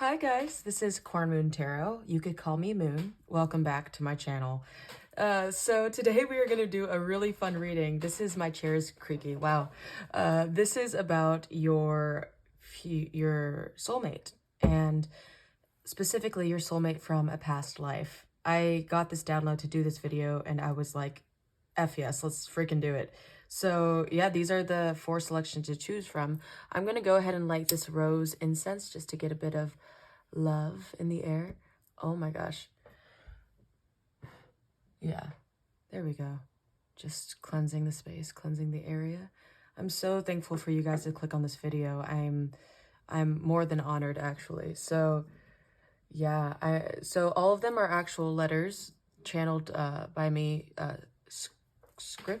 Hi guys, this is Cornmoon Tarot. You could call me Moon. Welcome back to my channel. So today we are going to do a really fun reading. This is my chair's creaky. Wow. This is about your soulmate, and specifically your soulmate from a past life. I got this download to do this video and I was like, F yes, let's freaking do it. So yeah, these are the 4 selections to choose from. I'm going to go ahead and light this rose incense just to get a bit of love in the air. Oh my gosh. Yeah, there we go. Just cleansing the space, cleansing the area. I'm so thankful for you guys to click on this video. I'm more than honored, actually. So yeah, so all of them are actual letters channeled by me, scripted.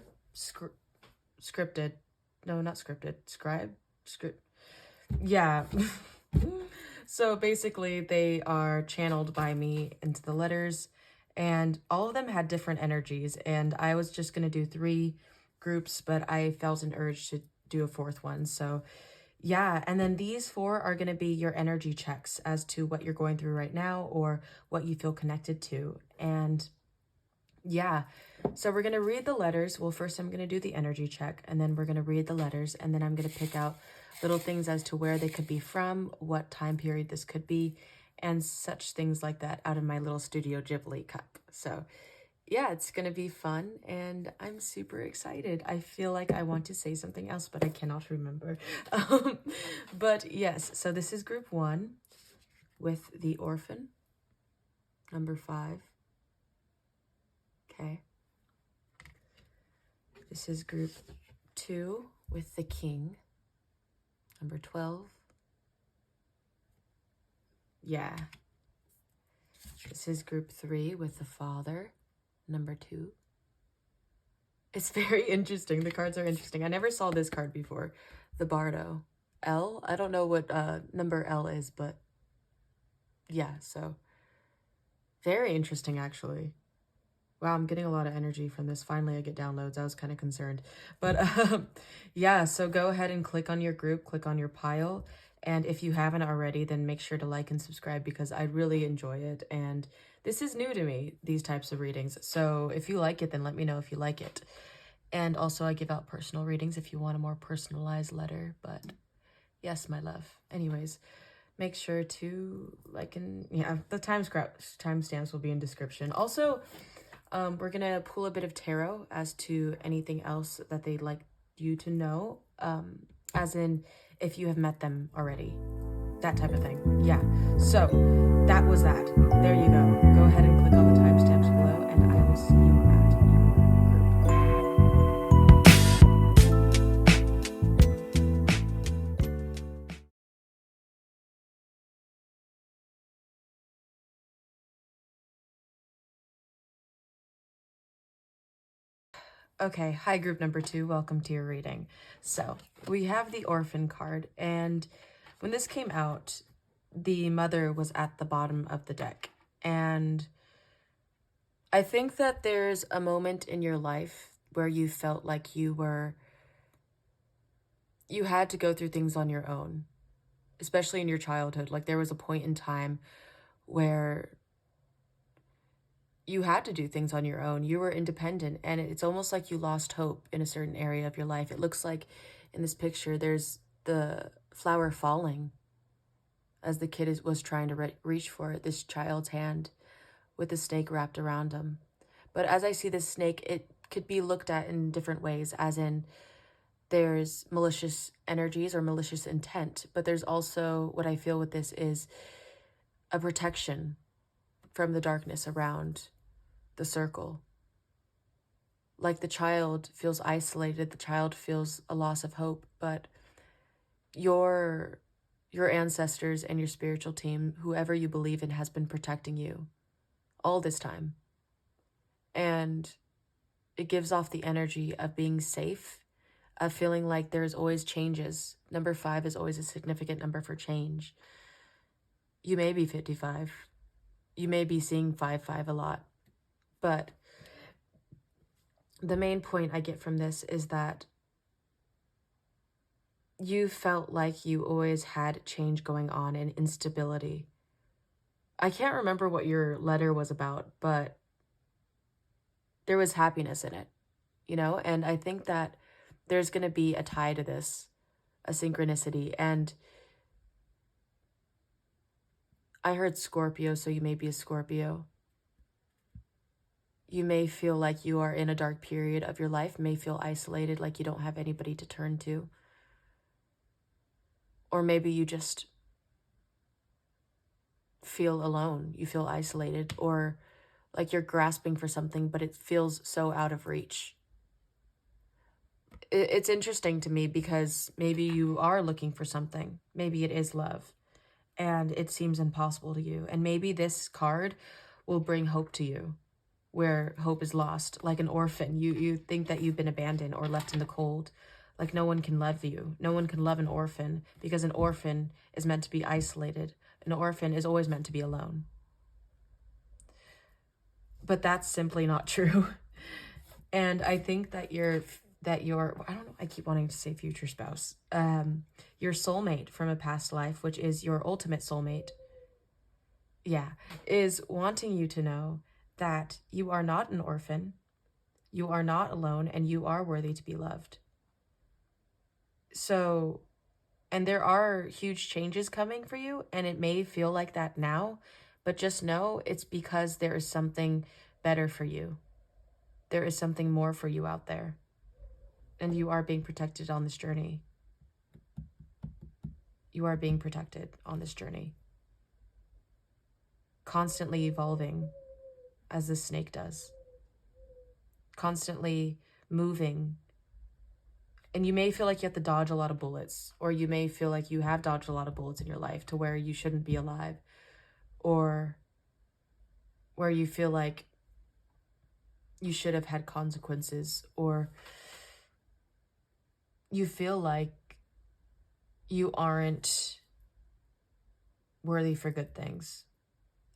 No, not scripted. Script. Yeah. So basically they are channeled by me into the letters, and all of them had different energies, and I was just going to do 3 groups, but I felt an urge to do a 4th one. So yeah, and then these 4 are going to be your energy checks as to what you're going through right now or what you feel connected to. And yeah, so we're going to read the letters. Well, first I'm going to do the energy check, and then we're going to read the letters, and then I'm going to pick out little things as to where they could be from, what time period this could be, and such things like that out of my little Studio Ghibli cup. So yeah, it's going to be fun, and I'm super excited. I feel like I want to say something else, but I cannot remember. But yes, so this is group 1 with the orphan, number 5. Okay. This is group 2 with the king, number 12. Yeah. This is group 3 with the father, number 2. It's very interesting. The cards are interesting. I never saw this card before. The Bardo. L? I don't know what number L is, but yeah, so very interesting, actually. Wow, I'm getting a lot of energy from this. Finally, I get downloads. I was kind of concerned. But yeah, so go ahead and click on your group, click on your pile. And if you haven't already, then make sure to like and subscribe, because I really enjoy it. And this is new to me, these types of readings. So if you like it, then let me know if you like it. And also I give out personal readings if you want a more personalized letter. But yes, my love. Anyways, make sure to like and yeah, the timestamps will be in description. Also, we're going to pull a bit of tarot as to anything else that they'd like you to know, as in if you have met them already, that type of thing. Yeah, so that was that. There you go. Go ahead and click on the timestamps below, and I will see you at your group. Okay, hi group number 2, welcome to your reading. So we have the orphan card, and when this came out, the mother was at the bottom of the deck. And I think that there's a moment in your life where you felt like you had to go through things on your own, especially in your childhood. Like there was a point in time where you had to do things on your own. You were independent, and it's almost like you lost hope in a certain area of your life. It looks like in this picture, there's the flower falling as the kid was trying to reach for it, this child's hand with the snake wrapped around him. But as I see this snake, it could be looked at in different ways, as in there's malicious energies or malicious intent, but there's also, what I feel with this is a protection from the darkness around the circle. Like the child feels isolated, the child feels a loss of hope, but your ancestors and your spiritual team, whoever you believe in, has been protecting you all this time. And it gives off the energy of being safe, of feeling like there's always changes. Number 5 is always a significant number for change. You may be 55. You may be seeing 5-5 a lot. But the main point I get from this is that you felt like you always had change going on and instability. I can't remember what your letter was about, but there was happiness in it, you know? And I think that there's going to be a tie to this, a synchronicity. And I heard Scorpio, so you may be a Scorpio. You may feel like you are in a dark period of your life, may feel isolated, like you don't have anybody to turn to. Or maybe you just feel alone, you feel isolated, or like you're grasping for something, but it feels so out of reach. It's interesting to me because maybe you are looking for something. Maybe it is love, and it seems impossible to you. And maybe this card will bring hope to you where hope is lost, like an orphan. You think that you've been abandoned or left in the cold. Like no one can love you. No one can love an orphan because an orphan is meant to be isolated. An orphan is always meant to be alone. But that's simply not true. And I think that your I don't know, I keep wanting to say future spouse, your soulmate from a past life, which is your ultimate soulmate, yeah, is wanting you to know that you are not an orphan, you are not alone, and you are worthy to be loved. So, and there are huge changes coming for you, and it may feel like that now, but just know it's because there is something better for you. There is something more for you out there, and you are being protected on this journey. You are being protected on this journey. Constantly evolving as the snake does. Constantly moving. And you may feel like you have to dodge a lot of bullets, or you may feel like you have dodged a lot of bullets in your life to where you shouldn't be alive, or where you feel like you should have had consequences, or you feel like you aren't worthy for good things.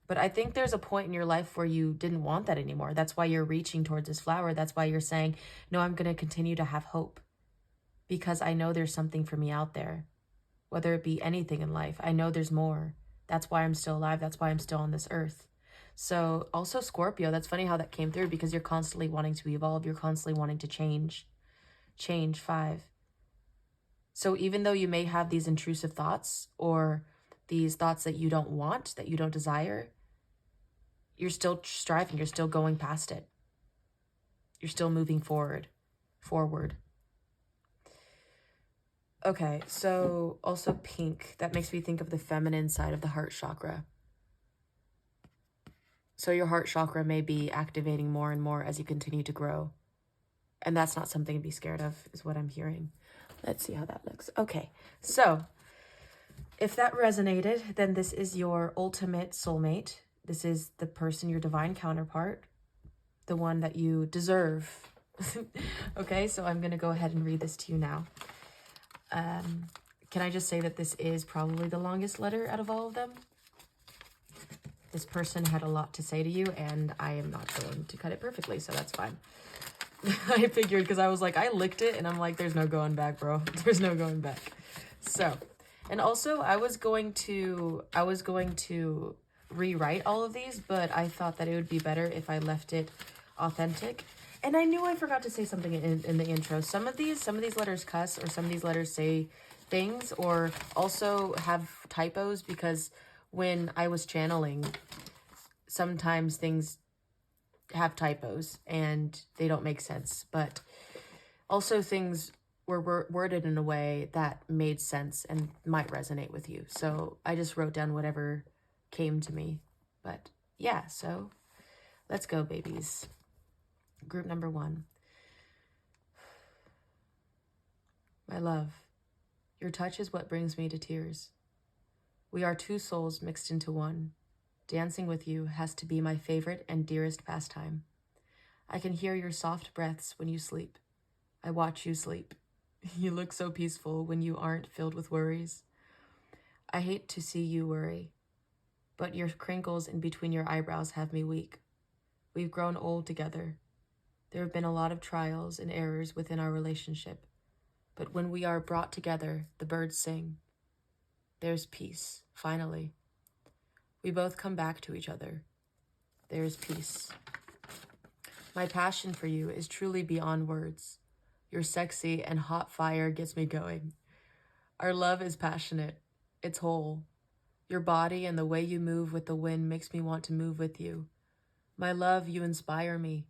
But I think there's a point in your life where you didn't want that anymore. That's why you're reaching towards this flower. That's why you're saying, no, I'm going to continue to have hope because I know there's something for me out there, whether it be anything in life. I know there's more. That's why I'm still alive. That's why I'm still on this earth. So also Scorpio, that's funny how that came through because you're constantly wanting to evolve. You're constantly wanting to change. Change, 5. So even though you may have these intrusive thoughts or these thoughts that you don't want, that you don't desire, you're still striving. You're still going past it. You're still moving forward. Okay, so also pink. That makes me think of the feminine side of the heart chakra. So your heart chakra may be activating more and more as you continue to grow. And that's not something to be scared of, is what I'm hearing. Let's see how that looks. Okay, so if that resonated, then this is your ultimate soulmate. This is the person, your divine counterpart, the one that you deserve. Okay, so I'm going to go ahead and read this to you now. Can I just say that this is probably the longest letter out of all of them? This person had a lot to say to you, and I am not going to cut it perfectly, so that's fine. I figured, because I was like, I licked it, and I'm like, there's no going back, bro. There's no going back. So, and also, I was going to rewrite all of these, but I thought that it would be better if I left it authentic. And I knew I forgot to say something in the intro. Some of these letters cuss, or some of these letters say things, or also have typos, because when I was channeling, sometimes things have typos and they don't make sense, but also things were worded in a way that made sense and might resonate with you. So I just wrote down whatever came to me. But yeah, so let's go, babies. Group number 1. My love, your touch is what brings me to tears. We are 2 souls mixed into one. Dancing with you has to be my favorite and dearest pastime. I can hear your soft breaths when you sleep. I watch you sleep. You look so peaceful when you aren't filled with worries. I hate to see you worry, but your crinkles in between your eyebrows have me weak. We've grown old together. There have been a lot of trials and errors within our relationship, but when we are brought together, the birds sing. There's peace, finally. We both come back to each other. There is peace. My passion for you is truly beyond words. Your sexy and hot fire gets me going. Our love is passionate. It's whole. Your body and the way you move with the wind makes me want to move with you. My love, you inspire me.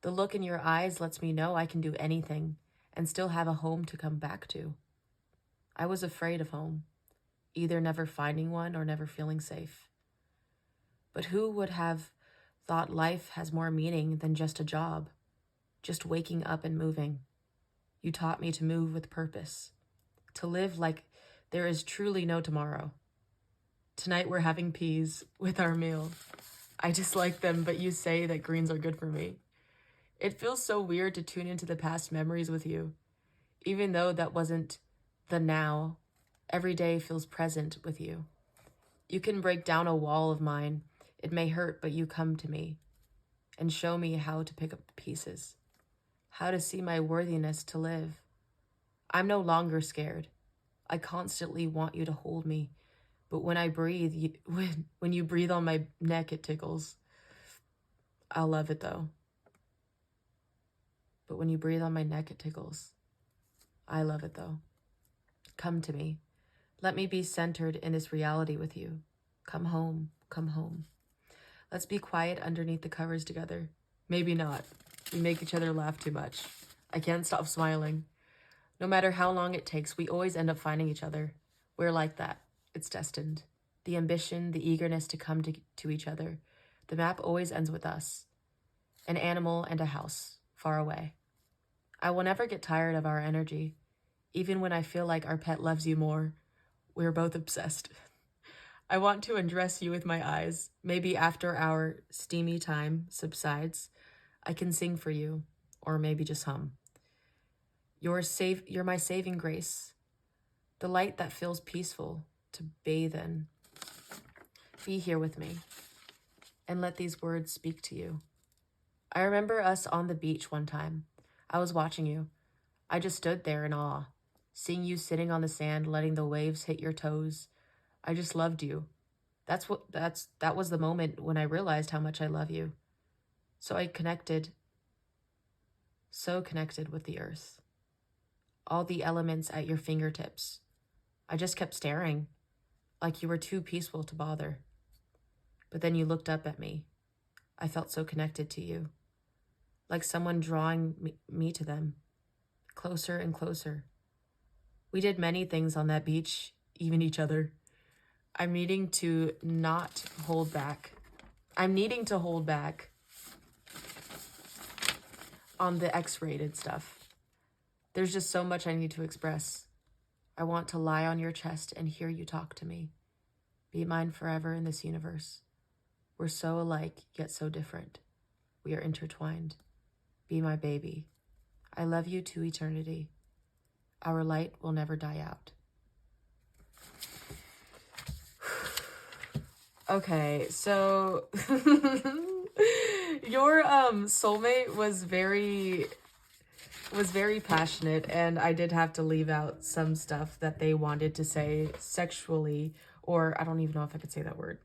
The look in your eyes lets me know I can do anything and still have a home to come back to. I was afraid of home, either never finding one or never feeling safe. But who would have thought life has more meaning than just a job, just waking up and moving? You taught me to move with purpose, to live like there is truly no tomorrow. Tonight we're having peas with our meal. I dislike them, but you say that greens are good for me. It feels so weird to tune into the past memories with you. Even though that wasn't the now, every day feels present with you. You can break down a wall of mine. It may hurt, but you come to me and show me how to pick up the pieces, how to see my worthiness to live. I'm no longer scared. I constantly want you to hold me, but when I breathe, when you breathe on my neck, it tickles. I love it though. But when you breathe on my neck, it tickles. I love it though. Come to me. Let me be centered in this reality with you. Come home, come home. Let's be quiet underneath the covers together. Maybe not. We make each other laugh too much. I can't stop smiling. No matter how long it takes, we always end up finding each other. We're like that. It's destined. The ambition, the eagerness to come to each other. The map always ends with us. An animal and a house, far away. I will never get tired of our energy. Even when I feel like our pet loves you more, we're both obsessed. I want to undress you with my eyes. Maybe after our steamy time subsides, I can sing for you, or maybe just hum. You're my saving grace, the light that feels peaceful to bathe in. Be here with me, and let these words speak to you. I remember us on the beach one time. I was watching you. I just stood there in awe, seeing you sitting on the sand, letting the waves hit your toes. I just loved you. That was the moment when I realized how much I love you. So connected with the earth. All the elements at your fingertips. I just kept staring, like you were too peaceful to bother. But then you looked up at me. I felt so connected to you, like someone drawing me to them, closer and closer. We did many things on that beach, even each other. I'm needing to hold back on the X-rated stuff. There's just so much I need to express. I want to lie on your chest and hear you talk to me. Be mine forever in this universe. We're so alike, yet so different. We are intertwined. Be my baby. I love you to eternity. Our light will never die out. Okay, so your soulmate was very passionate, and I did have to leave out some stuff that they wanted to say sexually, or I don't even know if I could say that word.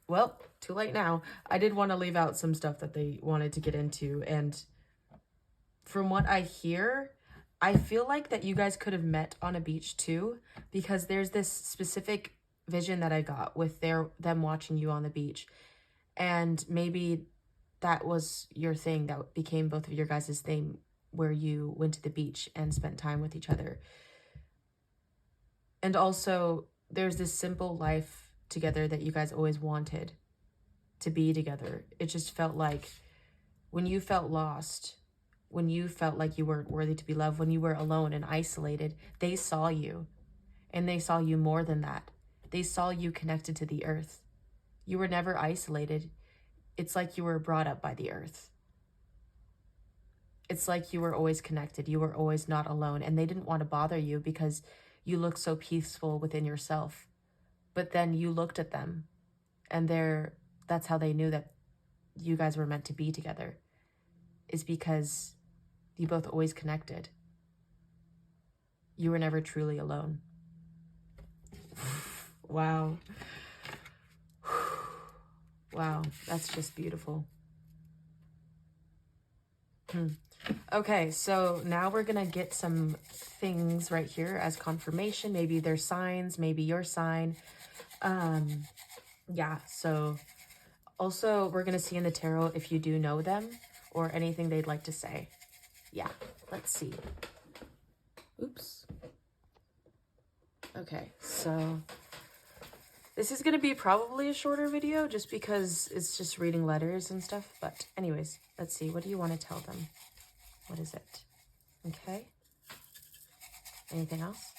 Well, too late now. I did want to leave out some stuff that they wanted to get into, and from what I hear, I feel like that you guys could have met on a beach too, because there's this specific vision that I got with them watching you on the beach, and maybe that was your thing that became both of your guys' thing, where you went to the beach and spent time with each other. And also there's this simple life together that you guys always wanted to be together. It just felt like when you felt lost, when you felt like you weren't worthy to be loved, when you were alone and isolated, they saw you, and they saw you more than that. They saw you connected to the earth. You were never isolated. It's like you were brought up by the earth. It's like you were always connected. You were always not alone, and they didn't want to bother you because you looked so peaceful within yourself. But then you looked at them, and that's how they knew that you guys were meant to be together, is because you both always connected. You were never truly alone. Wow. Wow, that's just beautiful. Okay, so now we're gonna get some things right here as confirmation. Maybe their signs, maybe your sign. Yeah, so also we're gonna see in the tarot if you do know them or anything they'd like to say. Yeah, let's see. Oops. Okay, so this is gonna be probably a shorter video just because it's just reading letters and stuff. But anyways, let's see. What do you want to tell them? What is it? Okay. Anything else?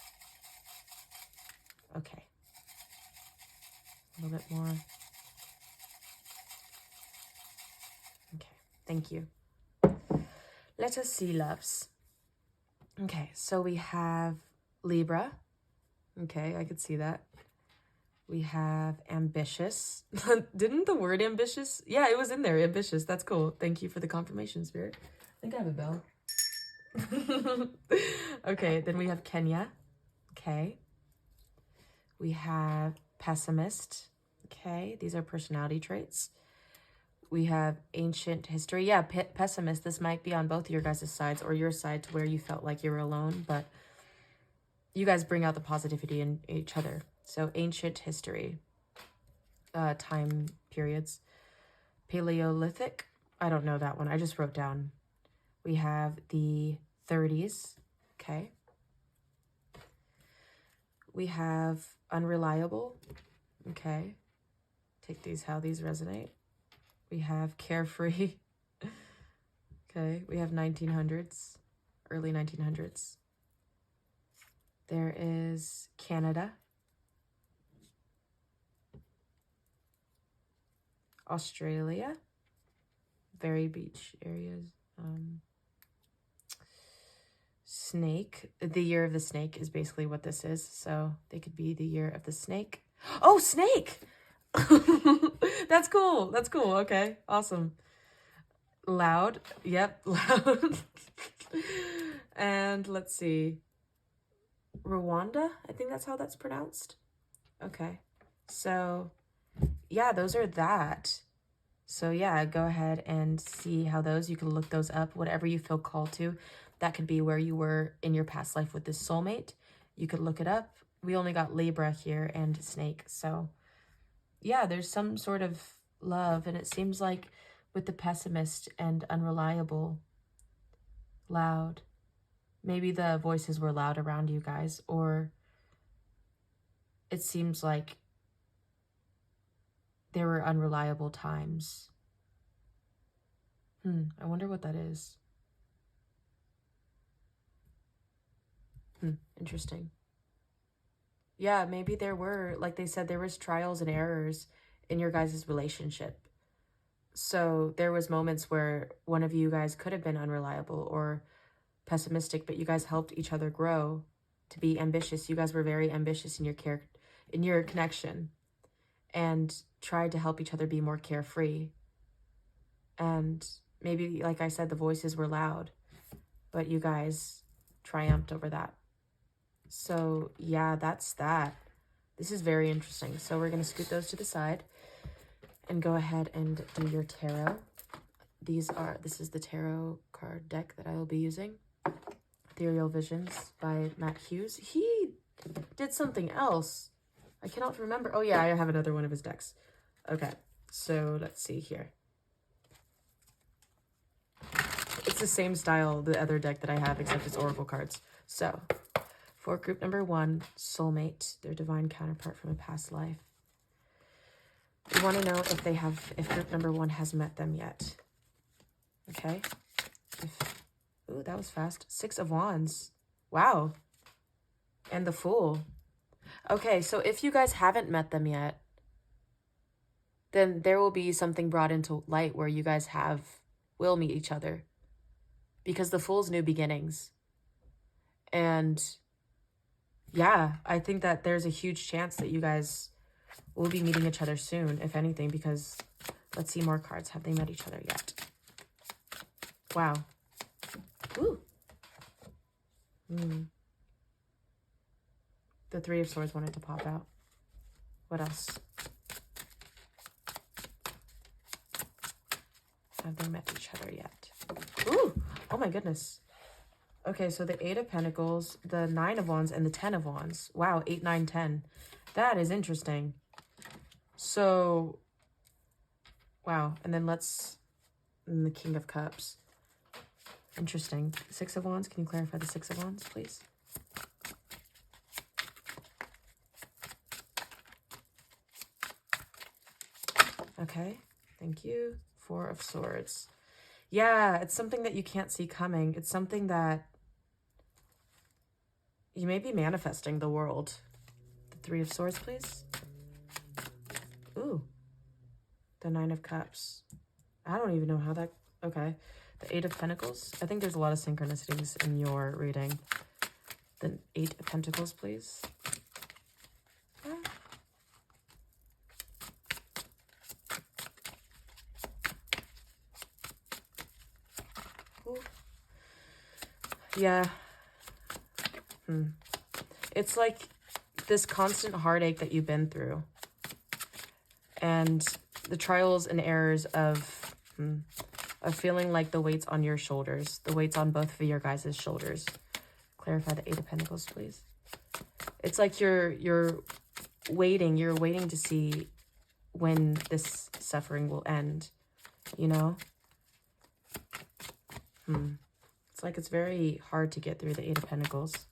Okay. A little bit more. Okay. Thank you. Let us see, loves. Okay. So we have Libra. Okay. I could see that. We have ambitious. Didn't the word ambitious? Yeah, it was in there. Ambitious. That's cool. Thank you for the confirmation, Spirit. I think I have a bell. Okay, then we have Kenya. Okay. We have pessimist. Okay, these are personality traits. We have ancient history. Yeah, pessimist. This might be on both of your guys' sides or your side to where you felt like you were alone, but you guys bring out the positivity in each other. So ancient history, time periods. Paleolithic. I don't know that one. I just wrote down. We have the 30s. Okay. We have unreliable. Okay. Take these how these resonate. We have carefree. Okay. We have 1900s, early 1900s. There is Canada. Australia. Very beach areas. Snake. The year of the snake is basically what this is. So they could be the year of the snake. Oh, snake! That's cool. That's cool. Okay. Awesome. Loud. Yep. Loud. And let's see. Rwanda. I think that's how that's pronounced. Okay. So yeah, those are that. So yeah, go ahead and see how those, you can look those up, whatever you feel called to. That could be where you were in your past life with this soulmate. You could look it up. We only got Libra here and snake. So yeah, there's some sort of love. And it seems like with the pessimist and unreliable, loud, maybe the voices were loud around you guys, or it seems like there were unreliable times. I wonder what that is. Interesting. Yeah, maybe there were, like they said, there was trials and errors in your guys' relationship. So there was moments where one of you guys could have been unreliable or pessimistic, but you guys helped each other grow to be ambitious. You guys were very ambitious in your connection, and tried to help each other be more carefree. And maybe, like I said, the voices were loud, but you guys triumphed over that. So yeah, that's that. This is very interesting. So we're going to scoot those to the side and go ahead and do your tarot. This is the tarot card deck that I will be using. Ethereal Visions by Hughes. He did something else. I cannot remember. Oh yeah, I have another one of his decks. Okay, so let's see here. It's the same style, the other deck that I have, except it's oracle cards. So, for group number 1, Soulmate, their divine counterpart from a past life. We want to know if group number 1 has met them yet. Okay. Ooh, that was fast. 6 of Wands. Wow. And the Fool. Okay, so if you guys haven't met them yet, then there will be something brought into light where you guys will meet each other. Because the Fool's new beginnings. And yeah, I think that there's a huge chance that you guys will be meeting each other soon, if anything, because let's see more cards. Have they met each other yet? Wow. Ooh. The 3 of Swords wanted to pop out. What else? Have they met each other yet? Ooh! Oh my goodness. Okay, so the 8 of Pentacles, the 9 of Wands, and the 10 of Wands. Wow, 8, 9, 10. That is interesting. So, wow. And then and the King of Cups. Interesting. 6 of Wands. Can you clarify the 6 of Wands, please? Okay, thank you. 4 of Swords. Yeah, it's something that you can't see coming. It's something that you may be manifesting the world. The 3 of Swords, please. Ooh. The 9 of Cups. I don't even know how that... Okay. The 8 of Pentacles. I think there's a lot of synchronicities in your reading. The 8 of Pentacles, please. Ooh. Yeah. It's like this constant heartache that you've been through. And the trials and errors of feeling like the weight's on your shoulders. The weight's on both of your guys' shoulders. Clarify the 8 of Pentacles, please. It's like you're waiting. You're waiting to see when this suffering will end. You know? It's like it's very hard to get through the 8 of Pentacles.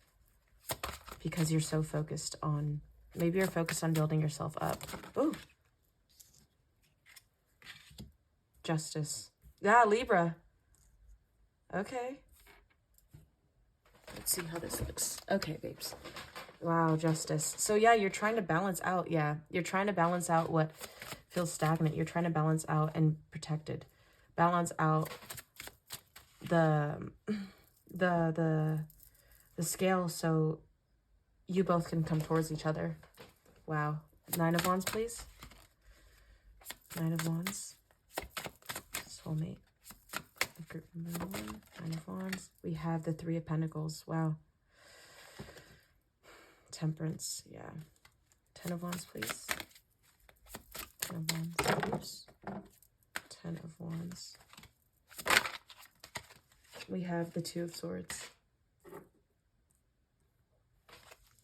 Because you're so focused on... Maybe you're focused on building yourself up. Ooh. Justice. Yeah, Libra. Okay. Let's see how this looks. Okay, babes. Wow, Justice. So yeah, you're trying to balance out. Yeah, you're trying to balance out what feels stagnant. You're trying to balance out and protected. Balance out the scale so you both can come towards each other. Wow. 9 of Wands, please. 9 of Wands. Soulmate. Group number 1. 9 of Wands. We have the 3 of Pentacles. Wow. Temperance. Yeah. 10 of Wands, please. 10 of Wands. Oops. 10 of Wands. We have the 2 of Swords.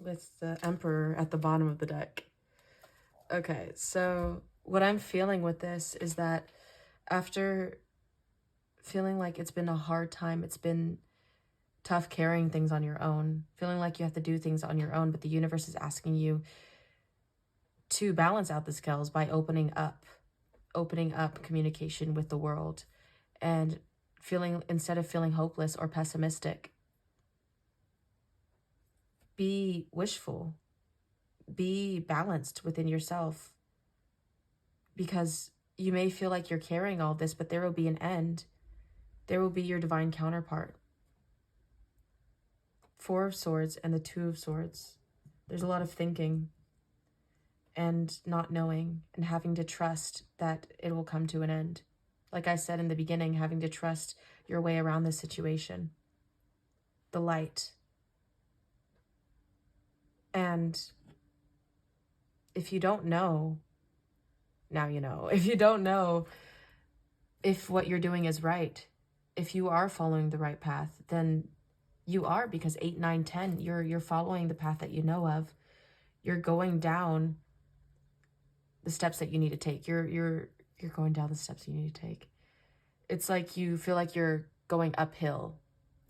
With the Emperor at the bottom of the deck. Okay, so what I'm feeling with this is that after feeling like it's been a hard time, it's been tough carrying things on your own, feeling like you have to do things on your own, but the universe is asking you to balance out the scales by opening up communication with the world, and instead of feeling hopeless or pessimistic, be wishful, be balanced within yourself, because you may feel like you're carrying all this, but there will be an end. There will be your divine counterpart. 4 of Swords and the 2 of Swords. There's a lot of thinking and not knowing and having to trust that it will come to an end. Like I said in the beginning, having to trust your way around this situation. The light. And if you don't know, now you know. If you don't know if what you're doing is right, if you are following the right path, then you are, because 8, 9, 10, you're following the path that you know of. You're going down the steps that you need to take. You're going down the steps you need to take. It's like you feel like you're going uphill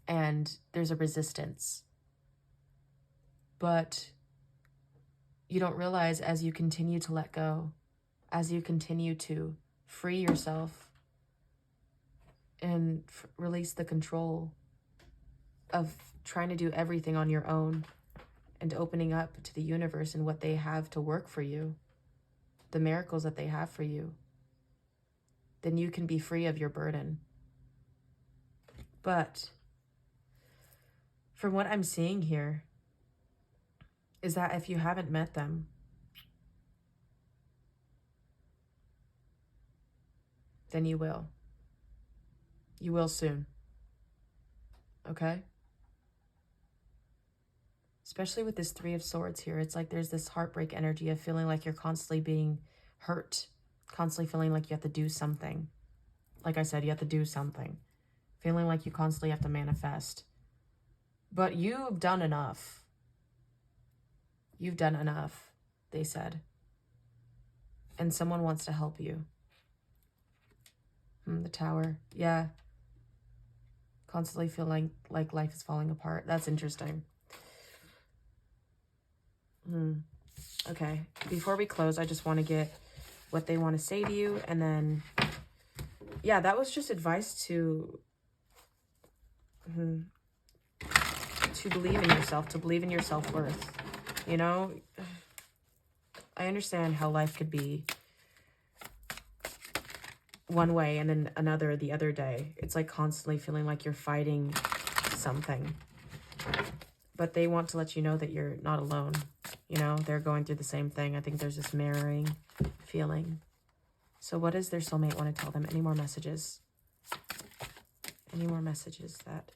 and there's a resistance. But you don't realize, as you continue to let go, as you continue to free yourself and release the control of trying to do everything on your own and opening up to the universe and what they have to work for you, the miracles that they have for you, then you can be free of your burden. But from what I'm seeing here is that if you haven't met them, then you will. You will soon. Okay? Especially with this Three of Swords here. It's like there's this heartbreak energy of feeling like you're constantly being hurt. Constantly feeling like you have to do something. Like I said, you have to do something. Feeling like you constantly have to manifest. But you've done enough. You've done enough, they said. And someone wants to help you. The Tower. Yeah. Constantly feeling like life is falling apart. That's interesting. Okay. Before we close, I just want to get what they want to say to you. And then, yeah, that was just advice to believe in yourself, to believe in your self-worth. You know, I understand how life could be one way and then another the other day. It's like constantly feeling like you're fighting something. But they want to let you know that you're not alone. You know, they're going through the same thing. I think there's this mirroring feeling. So what does their soulmate want to tell them? Any more messages? Any more messages that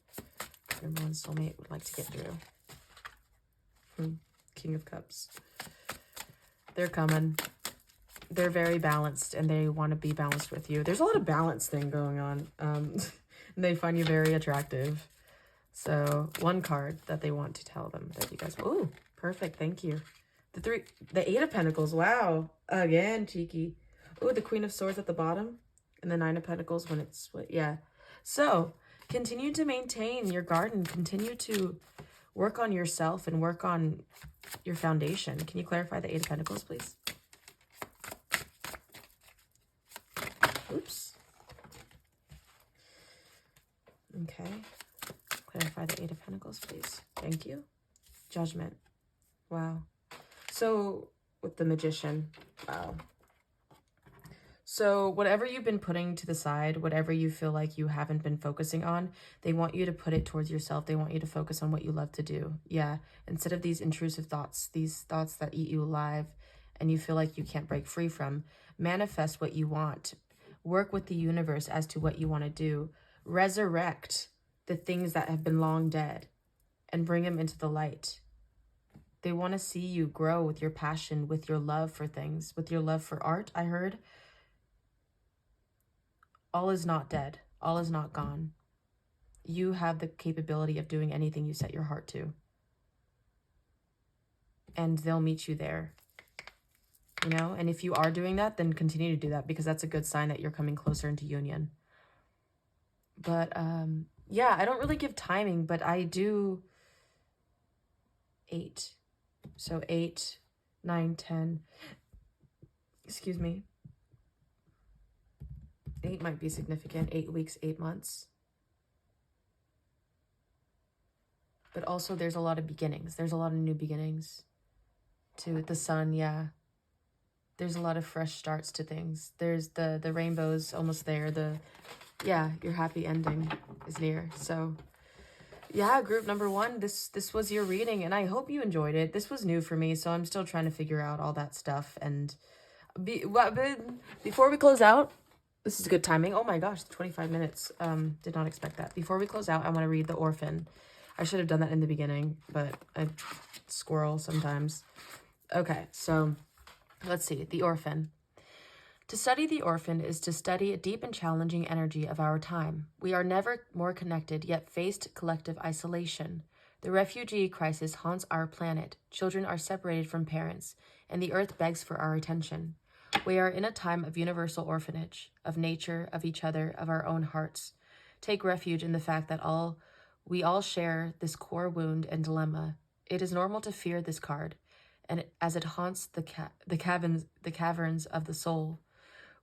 everyone's soulmate would like to get through? King of Cups. They're coming. They're very balanced and they want to be balanced with you. There's a lot of balance thing going on. And they find you very attractive. So one card that they want to tell them that you guys, oh, perfect. Thank you. The Eight of Pentacles. Wow. Again, cheeky. Oh, the Queen of Swords at the bottom and the Nine of Pentacles when it's split. Yeah. So continue to maintain your garden. Continue to work on yourself and work on your foundation. Can you clarify the Eight of Pentacles, please? Oops. Okay. Clarify the Eight of Pentacles, please. Thank you. Judgment. Wow. So, with the Magician. Wow. So, whatever you've been putting to the side, whatever you feel like you haven't been focusing on, they want you to put it towards yourself. They want you to focus on what you love to do. Yeah. Instead of these intrusive thoughts, these thoughts that eat you alive and you feel like you can't break free from, manifest what you want. Work with the universe as to what you want to do. Resurrect the things that have been long dead and bring them into the light. They want to see you grow with your passion, with your love for things, with your love for art. I heard all is not dead. All is not gone. You have the capability of doing anything you set your heart to. And they'll meet you there. You know, and if you are doing that, then continue to do that because that's a good sign that you're coming closer into union. But, yeah, I don't really give timing, but I do 8. So 8, 9, 10. Excuse me. 8 might be significant. 8 weeks, 8 months. But also there's a lot of beginnings. There's a lot of new beginnings. To the sun, yeah. There's a lot of fresh starts to things. There's the rainbow's almost there. Yeah, your happy ending is near. So yeah, group number 1, this was your reading and I hope you enjoyed it. This was new for me, so I'm still trying to figure out all that stuff. And before we close out, this is good timing. Oh my gosh, 25 minutes. Did not expect that. Before we close out, I want to read the Orphan. I should have done that in the beginning, but I squirrel sometimes. Okay, so let's see. The Orphan. To study the Orphan is to study a deep and challenging energy of our time. We are never more connected, yet faced collective isolation. The refugee crisis haunts our planet. Children are separated from parents, and the earth begs for our attention. We are in a time of universal orphanage, of nature, of each other, of our own hearts. Take refuge in the fact that we all share this core wound and dilemma. It is normal to fear this card, and as it haunts the caverns of the soul.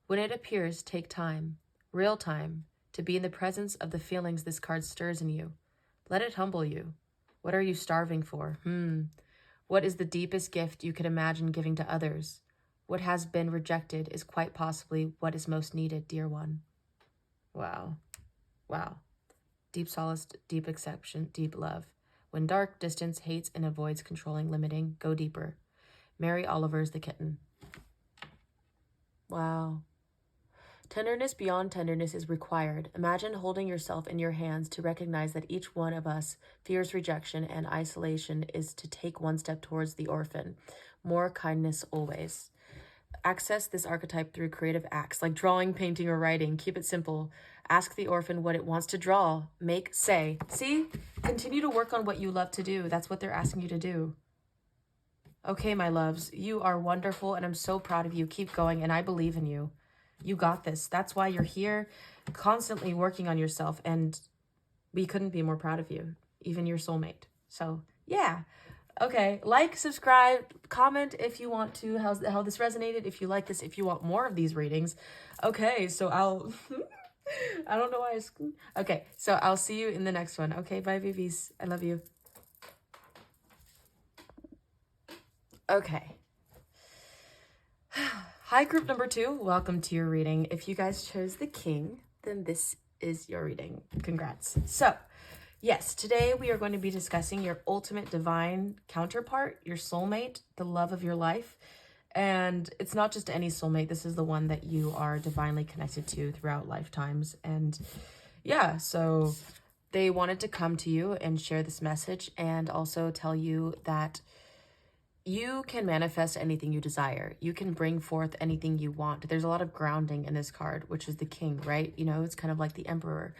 When it appears, take time, real time, to be in the presence of the feelings this card stirs in you. Let it humble you. What are you starving for? What is the deepest gift you could imagine giving to others? What has been rejected is quite possibly what is most needed, dear one. Wow. Wow. Deep solace, deep acceptance, deep love. When dark distance hates and avoids controlling, limiting, go deeper. Mary Oliver's The Kitten. Wow. Tenderness beyond tenderness is required. Imagine holding yourself in your hands to recognize that each one of us fears rejection and isolation is to take one step towards the orphan. More kindness always. Access this archetype through creative acts like drawing, painting, or writing. Keep it simple. Ask the orphan what it wants to draw. Make, say. See? Continue to work on what you love to do. That's what they're asking you to do. Okay, my loves, you are wonderful and I'm so proud of you. Keep going and I believe in you. You got this. That's why you're here, constantly working on yourself, and we couldn't be more proud of you, even your soulmate. So, yeah. Okay, like, subscribe, comment if you want to, how this resonated, if you like this, if you want more of these readings. Okay, so I'll... I don't know why okay, so I'll see you in the next one. Okay, bye, babies. I love you. Okay. Hi, group number 2. Welcome to your reading. If you guys chose the king, then this is your reading. Congrats. So, yes, today we are going to be discussing your ultimate divine counterpart, your soulmate, the love of your life. And it's not just any soulmate. This is the one that you are divinely connected to throughout lifetimes. And yeah, so they wanted to come to you and share this message and also tell you that you can manifest anything you desire. You can bring forth anything you want. There's a lot of grounding in this card, which is the king, right? You know, it's kind of like the emperor.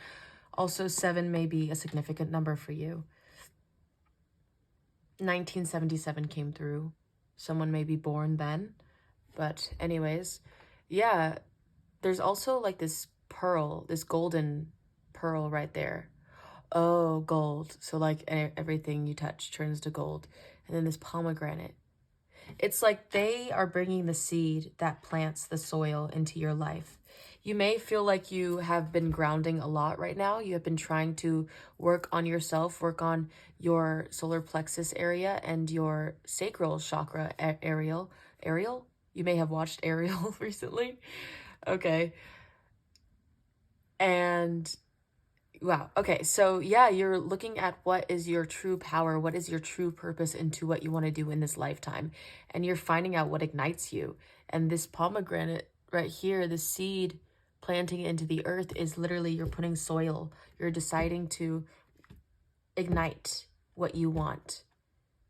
Also, 7 may be a significant number for you. 1977 came through. Someone may be born then. But anyways, yeah, there's also like this pearl, this golden pearl right there. Oh, gold. So like everything you touch turns to gold. And then this pomegranate. It's like they are bringing the seed that plants the soil into your life. You may feel like you have been grounding a lot right now. You have been trying to work on yourself, work on your solar plexus area and your sacral chakra, Ariel. You may have watched Ariel recently. Okay. And wow. Okay. So yeah, you're looking at what is your true power, what is your true purpose into what you want to do in this lifetime. And you're finding out what ignites you. And this pomegranate right here, the seed planting into the earth is literally you're putting soil. You're deciding to ignite what you want.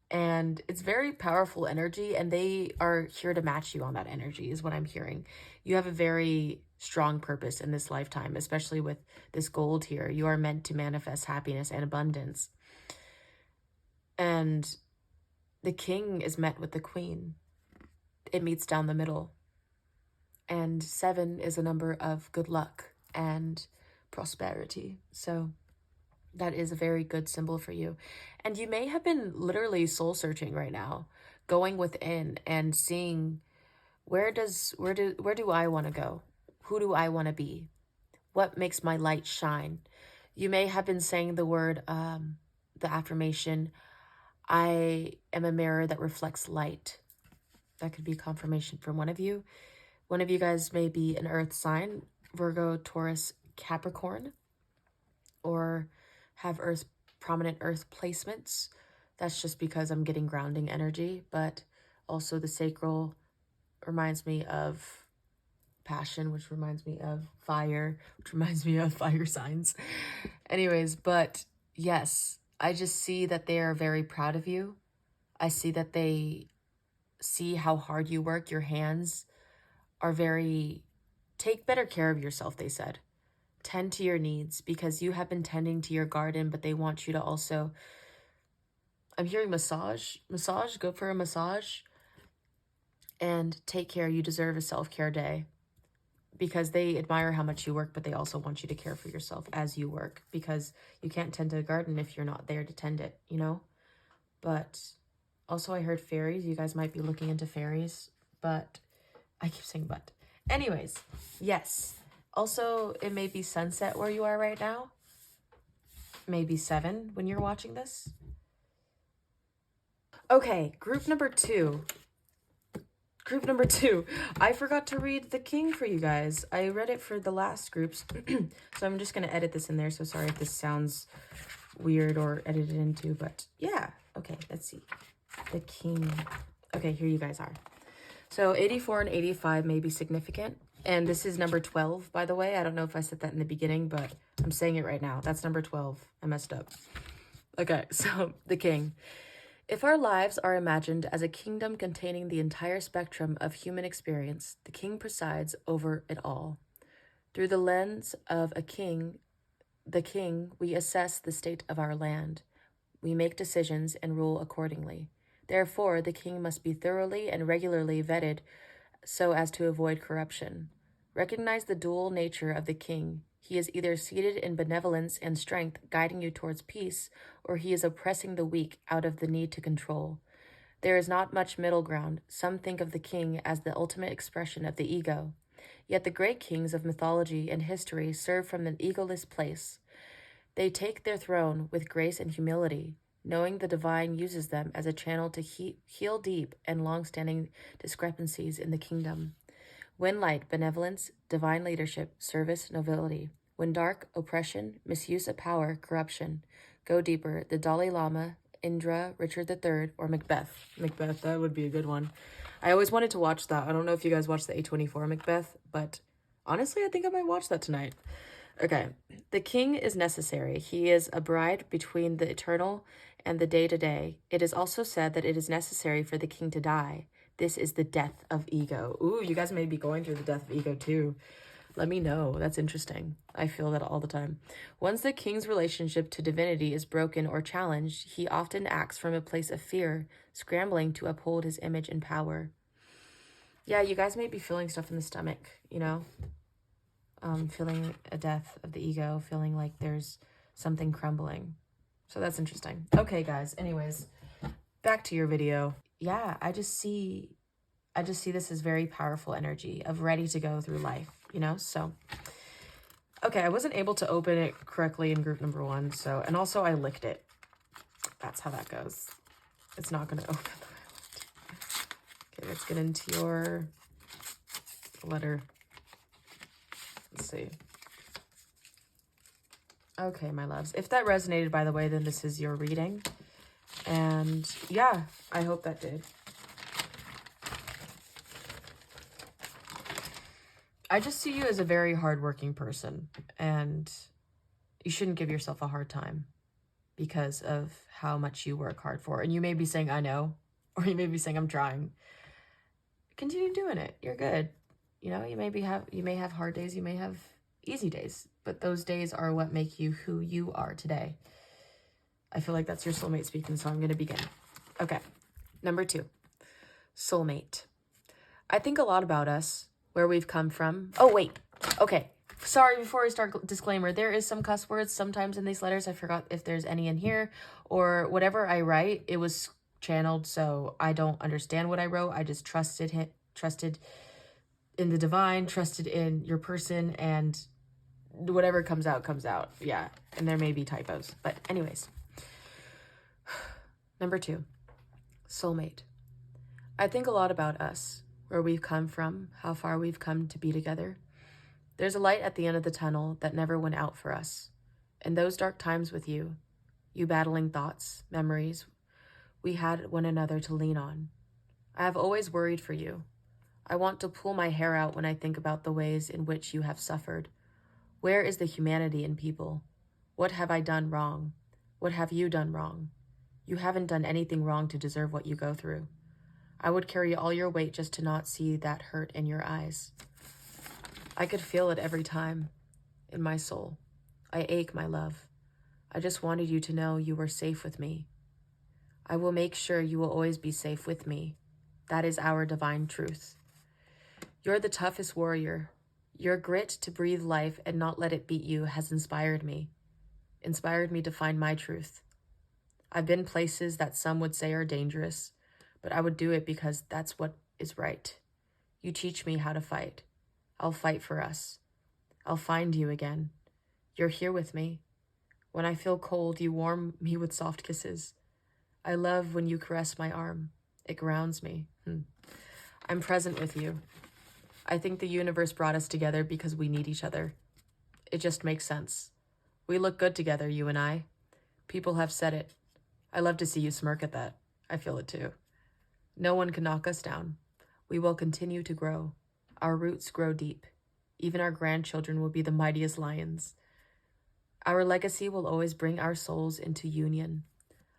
And it's very powerful energy, and they are here to match you on that energy is what I'm hearing. You have a very strong purpose in this lifetime, especially with this gold here. You are meant to manifest happiness and abundance. And the king is met with the queen. It meets down the middle. And 7 is a number of good luck and prosperity. So that is a very good symbol for you. And you may have been literally soul searching right now, going within and seeing where do I want to go? Who do I want to be? What makes my light shine? You may have been saying the word, the affirmation, I am a mirror that reflects light. That could be confirmation from one of you. One of you guys may be an earth sign, Virgo, Taurus, Capricorn, or have prominent earth placements. That's just because I'm getting grounding energy, but also the sacral reminds me of passion, which reminds me of fire, which reminds me of fire signs. Anyways, but yes, I just see that they are very proud of you. I see that they see how hard you work. Your hands are take better care of yourself, they said. Tend to your needs because you have been tending to your garden, but they want you to also, I'm hearing massage, go for a massage and take care. You deserve a self-care day because they admire how much you work, but they also want you to care for yourself as you work because you can't tend to a garden if you're not there to tend it, you know? But also I heard fairies. You guys might be looking into fairies, but I keep saying but. Anyways, yes. Also, it may be sunset where you are right now. Maybe 7 when you're watching this. Okay, group number 2. Group number 2. I forgot to read the king for you guys. I read it for the last groups. So I'm just going to edit this in there. So sorry if this sounds weird or edited into, but yeah. Okay, let's see. The king. Okay, here you guys are. So 84 and 85 may be significant. And this is number 12, by the way. I don't know if I said that in the beginning, but I'm saying it right now. That's number 12. I messed up. Okay, so the king. If our lives are imagined as a kingdom containing the entire spectrum of human experience, the king presides over it all. Through the lens of the king, we assess the state of our land. We make decisions and rule accordingly. Therefore, the king must be thoroughly and regularly vetted so as to avoid corruption. Recognize the dual nature of the king. He is either seated in benevolence and strength, guiding you towards peace, or he is oppressing the weak out of the need to control. There is not much middle ground. Some think of the king as the ultimate expression of the ego. Yet the great kings of mythology and history serve from an egoless place. They take their throne with grace and humility, knowing the divine uses them as a channel to heal deep and long-standing discrepancies in the kingdom. When light, benevolence, divine leadership, service, nobility. When dark, oppression, misuse of power, corruption. Go deeper, the Dalai Lama, Indra, Richard III, or Macbeth. Macbeth, that would be a good one. I always wanted to watch that. I don't know if you guys watched the A24 Macbeth, but honestly, I think I might watch that tonight. Okay, the king is necessary. He is a bride between the eternal and the day-to-day. It is also said that it is necessary for the king to die. This is the death of ego. Ooh, you guys may be going through the death of ego too. Let me know. That's interesting. I feel that all the time. Once the king's relationship to divinity is broken or challenged, he often acts from a place of fear, scrambling to uphold his image and power. Yeah, you guys may be feeling stuff in the stomach, you know? Feeling a death of the ego, feeling like there's something crumbling. So that's interesting. Okay, guys. Anyways, back to your video. Yeah, I just see this as very powerful energy of ready to go through life, you know? So, okay, I wasn't able to open it correctly in group number 1, so, and also I licked it. That's how that goes. It's not going to open the way I want to. Okay, let's get into your letter. Let's see. Okay, my loves. If that resonated, by the way, then this is your reading. And yeah, I hope that did. I just see you as a very hardworking person, and you shouldn't give yourself a hard time because of how much you work hard for. And you may be saying, I know, or you may be saying, I'm trying. Continue doing it. You're good. You know, you may have hard days, you may have easy days, but those days are what make you who you are today. I feel like that's your soulmate speaking, so I'm going to begin. Okay. Number 2, soulmate. I think a lot about us, where we've come from. Oh, wait. Okay. Sorry, before I start, disclaimer, there is some cuss words sometimes in these letters. I forgot if there's any in here, or whatever I write, it was channeled, so I don't understand what I wrote. I just trusted in the divine, trusted in your person, and whatever comes out, comes out. Yeah, and there may be typos. But anyways. Number 2, soulmate. I think a lot about us, where we've come from, how far we've come to be together. There's a light at the end of the tunnel that never went out for us. In those dark times with you battling thoughts, memories, we had one another to lean on. I have always worried for you. I want to pull my hair out when I think about the ways in which you have suffered. Where is the humanity in people? What have I done wrong? What have you done wrong? You haven't done anything wrong to deserve what you go through. I would carry all your weight just to not see that hurt in your eyes. I could feel it every time, in my soul. I ache, my love. I just wanted you to know you were safe with me. I will make sure you will always be safe with me. That is our divine truth. You're the toughest warrior. Your grit to breathe life and not let it beat you has inspired me to find my truth. I've been places that some would say are dangerous, but I would do it because that's what is right. You teach me how to fight. I'll fight for us. I'll find you again. You're here with me. When I feel cold, you warm me with soft kisses. I love when you caress my arm. It grounds me. I'm present with you. I think the universe brought us together because we need each other. It just makes sense. We look good together, you and I. People have said it. I love to see you smirk at that. I feel it too. No one can knock us down. We will continue to grow. Our roots grow deep. Even our grandchildren will be the mightiest lions. Our legacy will always bring our souls into union.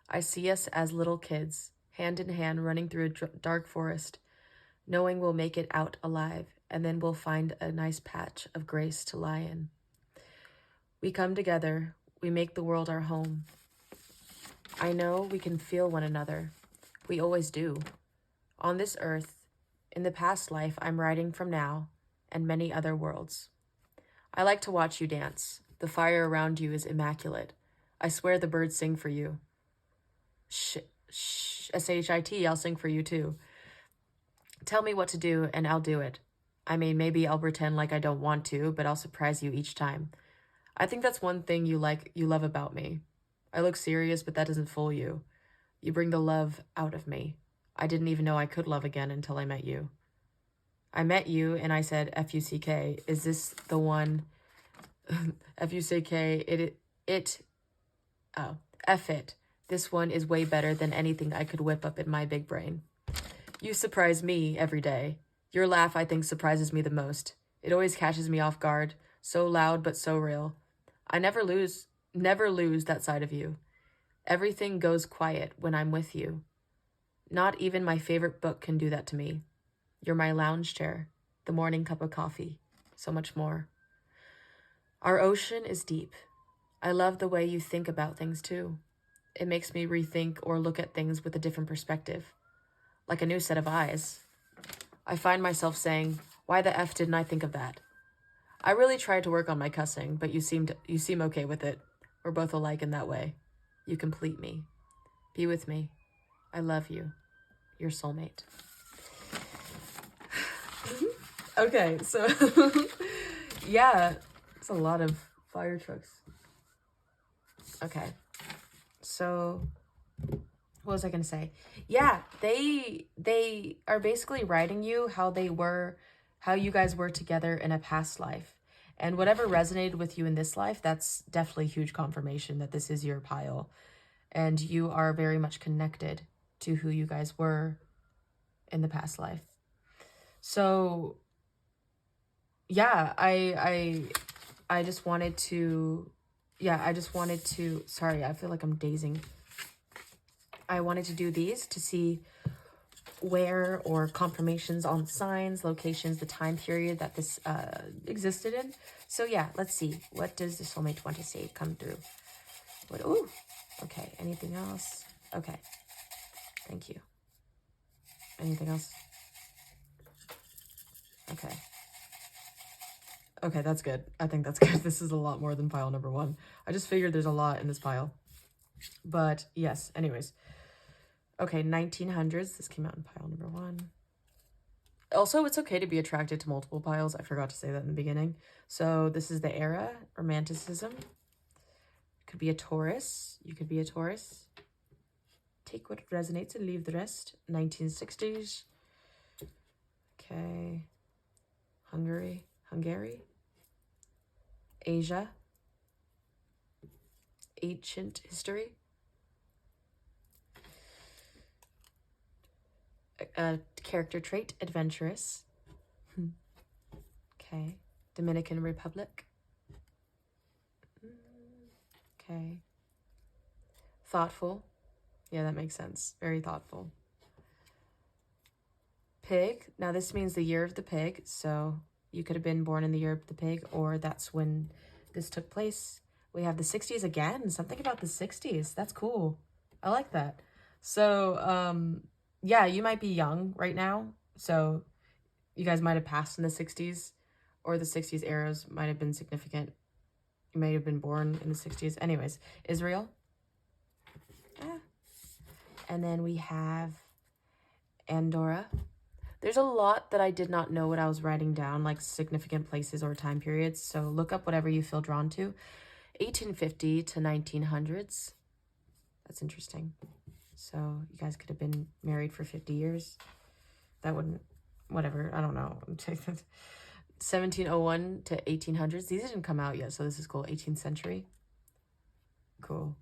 I see us as little kids, hand in hand, running through a dark forest, knowing we'll make it out alive, and then we'll find a nice patch of grace to lie in. We come together, we make the world our home. I know we can feel one another. We always do. On this earth, in the past life I'm writing from now, and many other worlds. I like to watch you dance. The fire around you is immaculate. I swear the birds sing for you. S-H-I-T, I'll sing for you too. Tell me what to do and I'll do it. I mean, maybe I'll pretend like I don't want to, but I'll surprise you each time. I think that's one thing you love about me. I look serious, but that doesn't fool you. You bring the love out of me. I didn't even know I could love again until I met you. I met you and I said, F-U-C-K, is this the one? F-U-C-K, F it. This one is way better than anything I could whip up in my big brain. You surprise me every day. Your laugh, I think, surprises me the most. It always catches me off guard. So loud, but so real. I never lose that side of you. Everything goes quiet when I'm with you. Not even my favorite book can do that to me. You're my lounge chair, the morning cup of coffee, so much more. Our ocean is deep. I love the way you think about things too. It makes me rethink or look at things with a different perspective, like a new set of eyes. I find myself saying, why the F didn't I think of that? I really tried to work on my cussing, but you seem okay with it. We're both alike in that way. You complete me. Be with me. I love you. Your soulmate. Okay, so yeah, it's a lot of fire trucks. Okay, so what was I gonna say? Yeah, they are basically writing you how you guys were together in a past life. And whatever resonated with you in this life, that's definitely huge confirmation that this is your pile. And you are very much connected to who you guys were in the past life. So yeah, I just wanted to, sorry, I feel like I'm dazing. I wanted to do these to see where or confirmations on signs, locations, the time period that this existed in. So yeah, let's see. What does the soulmate want to say come through? Ooh, okay, anything else? Okay, thank you. Anything else? Okay. Okay, that's good. I think that's good. This is a lot more than pile number 1. I just figured there's a lot in this pile. But yes, anyways. Okay, 1900s. This came out in pile number 1. Also, it's okay to be attracted to multiple piles. I forgot to say that in the beginning. So this is the era, romanticism. Could be a Taurus. You could be a Taurus. Take what resonates and leave the rest. 1960s. Okay. Hungary. Asia. Ancient history. Character trait, adventurous. Okay. Dominican Republic. Okay. Thoughtful. Yeah, that makes sense. Very thoughtful. Pig. Now this means the year of the pig. So you could have been born in the year of the pig, or that's when this took place. We have the 60s again. Something about the 60s. That's cool. I like that. So, yeah, you might be young right now. So you guys might have passed in the 60s, or the 60s eras might have been significant. You may have been born in the 60s. Anyways, Israel. And then we have Andorra. There's a lot that I did not know what I was writing down, like significant places or time periods. So look up whatever you feel drawn to. 1850 to 1900s. That's interesting. So you guys could have been married for 50 years. That wouldn't, whatever, I don't know. 1701 to 1800s. These didn't come out yet, so this is cool. 18th century. Cool.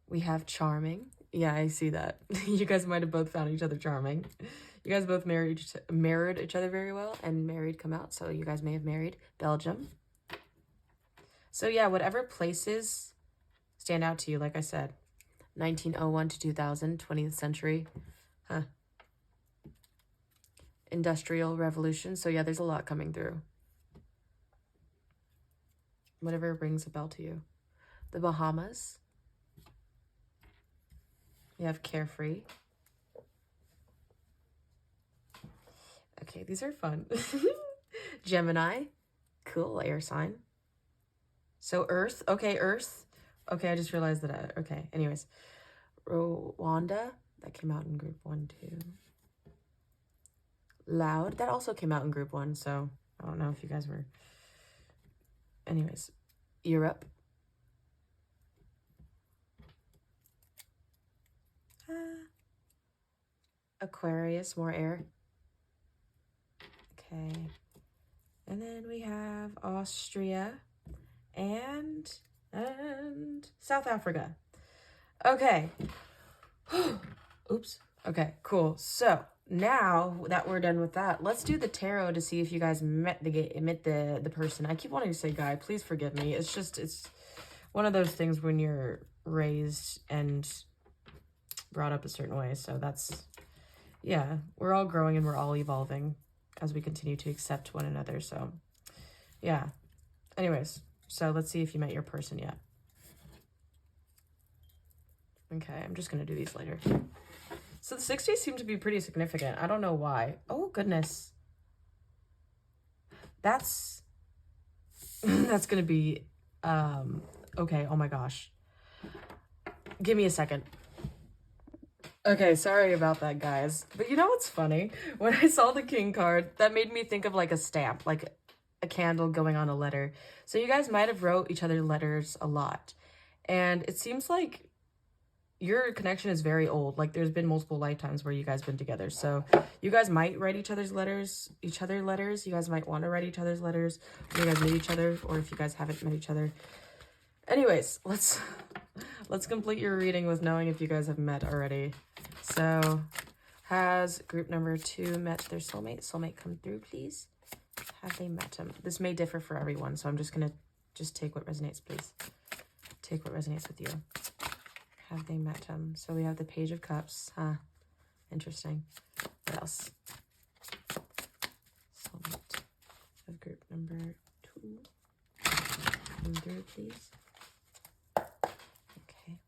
We have charming. Yeah, I see that. You guys might have both found each other charming. You guys both mirrored each other very well, and married come out, so you guys may have married. Belgium. So yeah, whatever places stand out to you, like I said. 1901 to 2000, 20th century. Huh. Industrial Revolution. So yeah, there's a lot coming through. Whatever rings a bell to you. The Bahamas. You have Carefree. Okay, these are fun. Gemini. Cool, air sign. So Earth. Okay, Earth. Okay, I just realized that. Okay, anyways. Rwanda. That came out in group 1, too. Loud. That also came out in group 1, so I don't know if you guys were... Anyways. Europe. Aquarius, more air. Okay. And then we have Austria and South Africa. Okay. Oops. Okay, cool. So now that we're done with that, let's do the tarot to see if you guys met the person. I keep wanting to say guy. Please forgive me. It's one of those things when you're raised and brought up a certain way. So that's, yeah, we're all growing and we're all evolving as we continue to accept one another. So yeah. Anyways, so let's see if you met your person yet. Okay, I'm just going to do these later. So the 60s seem to be pretty significant. I don't know why. Oh, goodness. That's going to be, okay, oh my gosh. Give me a second. Okay, sorry about that, guys. But you know what's funny? When I saw the King card, that made me think of like a stamp, like a candle going on a letter. So you guys might have wrote each other letters a lot. And it seems like your connection is very old. Like there's been multiple lifetimes where you guys been together. So you guys might write each other letters. You guys might want to write each other's letters when you guys meet each other, or if you guys haven't met each other. Anyways, let's complete your reading with knowing if you guys have met already. So, has group number 2 met their soulmate? Soulmate, come through, please. Have they met him? This may differ for everyone, so I'm just gonna take what resonates, please. Take what resonates with you. Have they met him? So we have the Page of Cups. Huh. Interesting. What else? Soulmate of group number 2. Come through, please. Okay.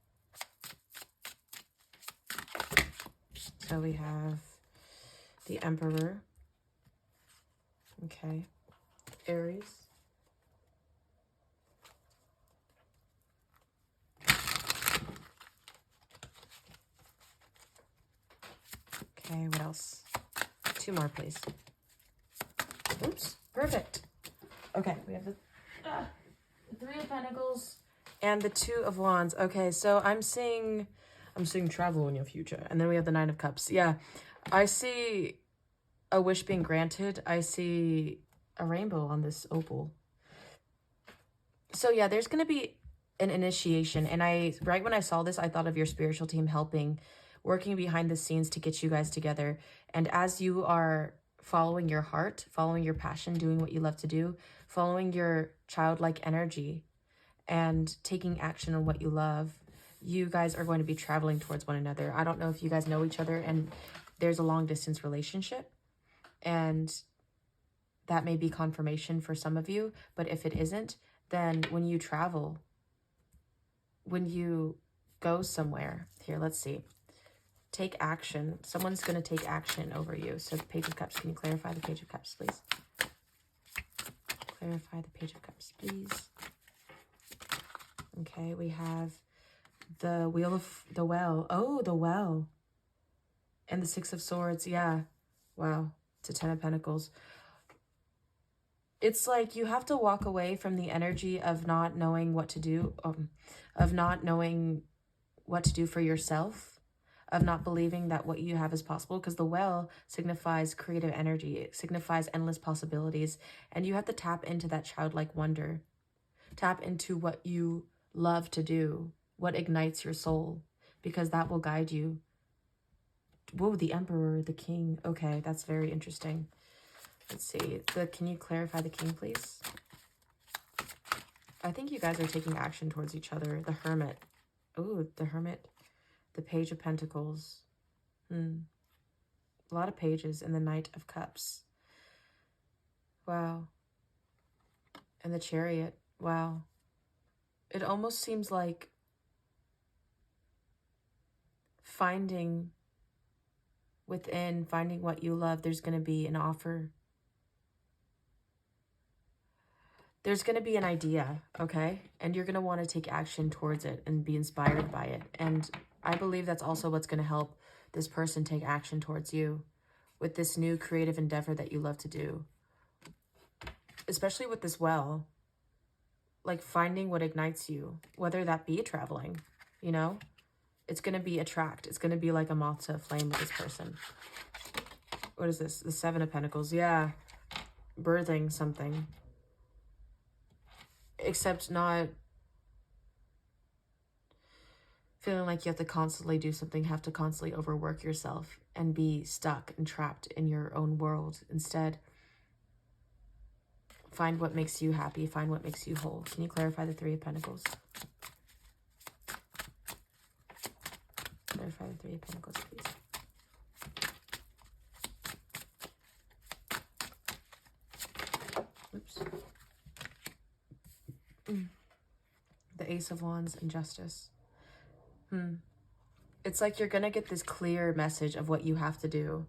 So we have the Emperor. Okay. Aries. Okay, what else? 2 more, please. Oops, perfect. Okay, we have the 3 of Pentacles and the 2 of Wands. Okay, so I'm seeing travel in your future. And then we have the 9 of Cups. Yeah, I see a wish being granted. I see a rainbow on this opal. So yeah, there's going to be an initiation. And right when I saw this, I thought of your spiritual team helping, working behind the scenes to get you guys together. And as you are following your heart, following your passion, doing what you love to do, following your childlike energy, and taking action on what you love, you guys are going to be traveling towards one another. I don't know if you guys know each other and there's a long distance relationship, and that may be confirmation for some of you. But if it isn't, then when you travel, when you go somewhere, here, let's see. Take action. Someone's going to take action over you. So the Page of Cups, can you clarify the Page of Cups, please? Clarify the Page of Cups, please. Okay, we have the Wheel of the Well. Oh, the Well. And the 6 of Swords. Yeah. Wow. It's a 10 of Pentacles. It's like you have to walk away from the energy of not knowing what to do, of not knowing what to do for yourself, of not believing that what you have is possible, because the well signifies creative energy. It signifies endless possibilities, and you have to tap into that childlike wonder. Tap into what you love to do, what ignites your soul, because that will guide you Whoa, the Emperor, the King. Okay, that's very interesting. Let's see. Can you clarify the King, please? I think you guys are taking action towards each other. The Hermit. Ooh, the Hermit. The Page of Pentacles. A lot of pages. And the Knight of Cups. Wow. And the Chariot. Wow. It almost seems like finding within, finding what you love, there's going to be an offer. There's going to be an idea, okay? And you're going to want to take action towards it and be inspired by it. And I believe that's also what's going to help this person take action towards you with this new creative endeavor that you love to do. Especially with this well, like finding what ignites you, whether that be traveling, you know? It's going to be attract. It's going to be like a moth to a flame with this person. What is this? The Seven of Pentacles. Yeah. Birthing something. Except not feeling like you have to constantly do something, have to constantly overwork yourself and be stuck and trapped in your own world. Instead, find what makes you happy. Find what makes you whole. Can you clarify the Three of Pentacles? Clarify the Three of Pentacles, please. Oops. The Ace of Wands and Justice. It's like you're going to get this clear message of what you have to do.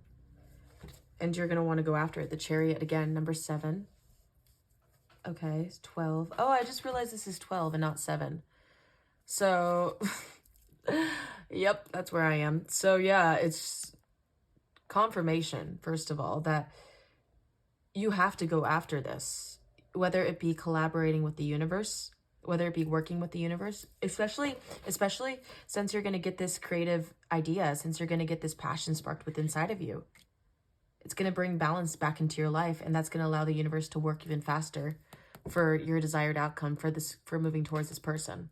And you're going to want to go after it. The Chariot again, number 7. Okay, 12. Oh, I just realized this is 12 and not 7. So, yep, that's where I am. So, yeah, it's confirmation, first of all, that you have to go after this. Whether it be collaborating with the universe, whether it be working with the universe, especially since you're going to get this creative idea, since you're going to get this passion sparked within inside of you. It's going to bring balance back into your life, and that's going to allow the universe to work even faster for your desired outcome, for moving towards this person.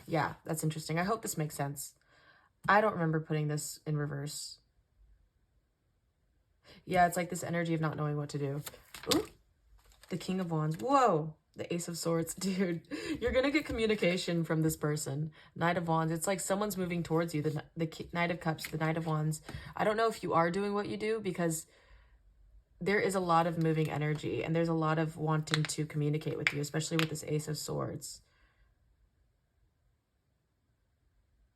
Yeah, that's interesting. I hope this makes sense. I don't remember putting this in reverse. Yeah, it's like this energy of not knowing what to do. Ooh, the King of Wands. Whoa, the Ace of Swords. Dude, you're going to get communication from this person. Knight of Wands. It's like someone's moving towards you. The Knight of Cups, the Knight of Wands. I don't know if you are doing what you do, because there is a lot of moving energy and there's a lot of wanting to communicate with you, especially with this Ace of Swords.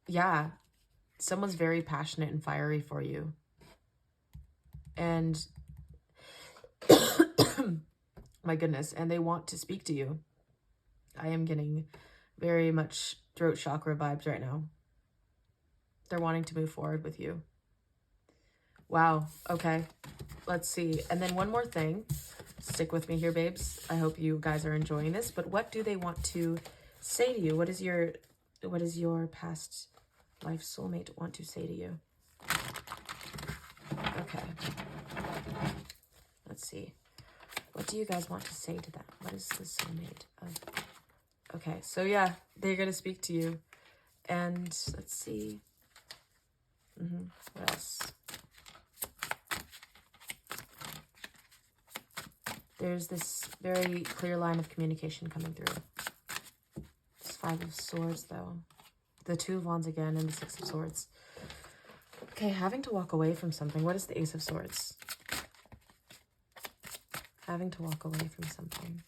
Yeah, someone's very passionate and fiery for you. And my goodness, and they want to speak to you. I am getting very much throat chakra vibes right now. They're wanting to move forward with you. Wow, okay. Let's see. And then one more thing. Stick with me here, babes. I hope you guys are enjoying this. But what do they want to say to you? What does your past life soulmate want to say to you? Okay. Let's see. What do you guys want to say to them? What is the soulmate of? Okay, so yeah, they're going to speak to you. And let's see. What else? There's this very clear line of communication coming through. This Five of Swords, though. The Two of Wands again, and the Six of Swords. Okay, having to walk away from something. What is the Ace of Swords? Having to walk away from something.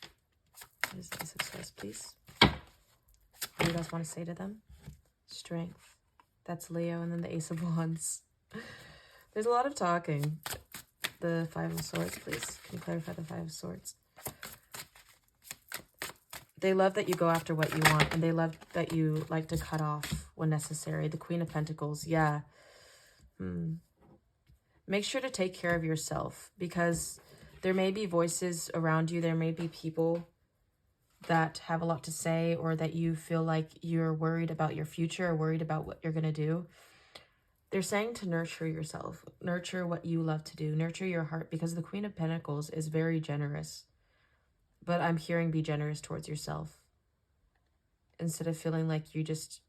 What is the Ace of Swords, please? What do you guys want to say to them? Strength. That's Leo, and then the Ace of Wands. There's a lot of talking. The Five of Swords, please. Can you clarify the Five of Swords? They love that you go after what you want, and they love that you like to cut off when necessary. The Queen of Pentacles, yeah. Make sure to take care of yourself, because there may be voices around you. There may be people that have a lot to say, or that you feel like you're worried about your future or worried about what you're going to do. They're saying to nurture yourself, nurture what you love to do, nurture your heart, because the Queen of Pentacles is very generous. But I'm hearing be generous towards yourself, instead of feeling like you just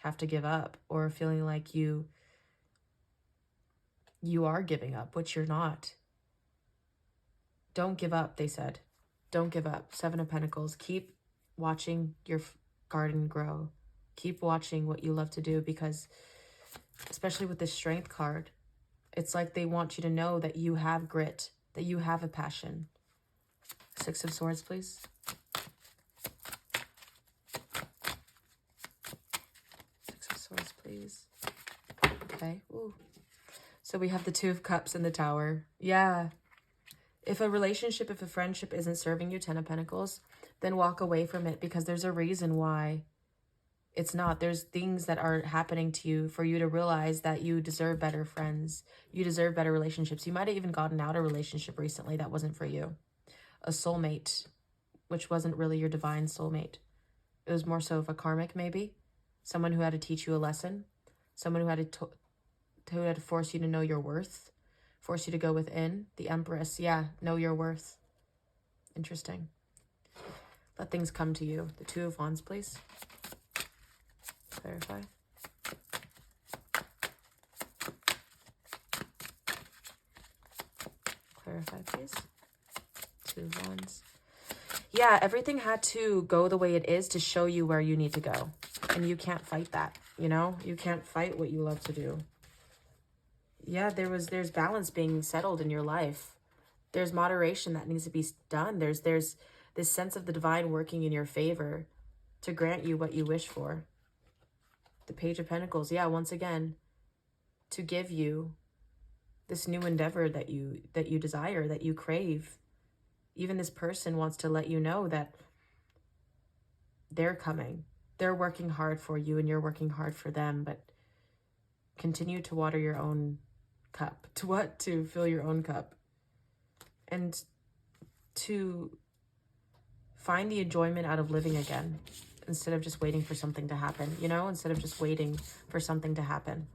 have to give up, or feeling like you you are giving up, which you're not. Don't give up, they said. Don't give up. Seven of Pentacles. Keep watching your garden grow. Keep watching what you love to do, because especially with this Strength card, it's like they want you to know that you have grit, that you have a passion. Six of Swords, please. Six of Swords, please. Okay. Ooh. So we have the Two of Cups in the Tower. Yeah. If a relationship, if a friendship isn't serving you, Ten of Pentacles, then walk away from it, because there's a reason why it's not. There's things that are happening to you for you to realize that you deserve better friends. You deserve better relationships. You might have even gotten out of a relationship recently that wasn't for you. A soulmate, which wasn't really your divine soulmate. It was more so of a karmic, maybe. Someone who had to teach you a lesson. Someone who had to force you to know your worth. Force you to go within. The Empress, yeah, know your worth. Interesting. Let things come to you. The Two of Wands, please. Clarify. Clarify, please. Two of Wands. Yeah, everything had to go the way it is to show you where you need to go. And you can't fight that, you know? You can't fight what you love to do. Yeah, there's balance being settled in your life. There's moderation that needs to be done. There's this sense of the divine working in your favor to grant you what you wish for. The Page of Pentacles, yeah, once again, to give you this new endeavor that you desire, that you crave. Even this person wants to let you know that they're coming. They're working hard for you and you're working hard for them, but continue to water your own cup. To what? To fill your own cup. And to find the enjoyment out of living again, instead of just waiting for something to happen, you know, instead of just waiting for something to happen.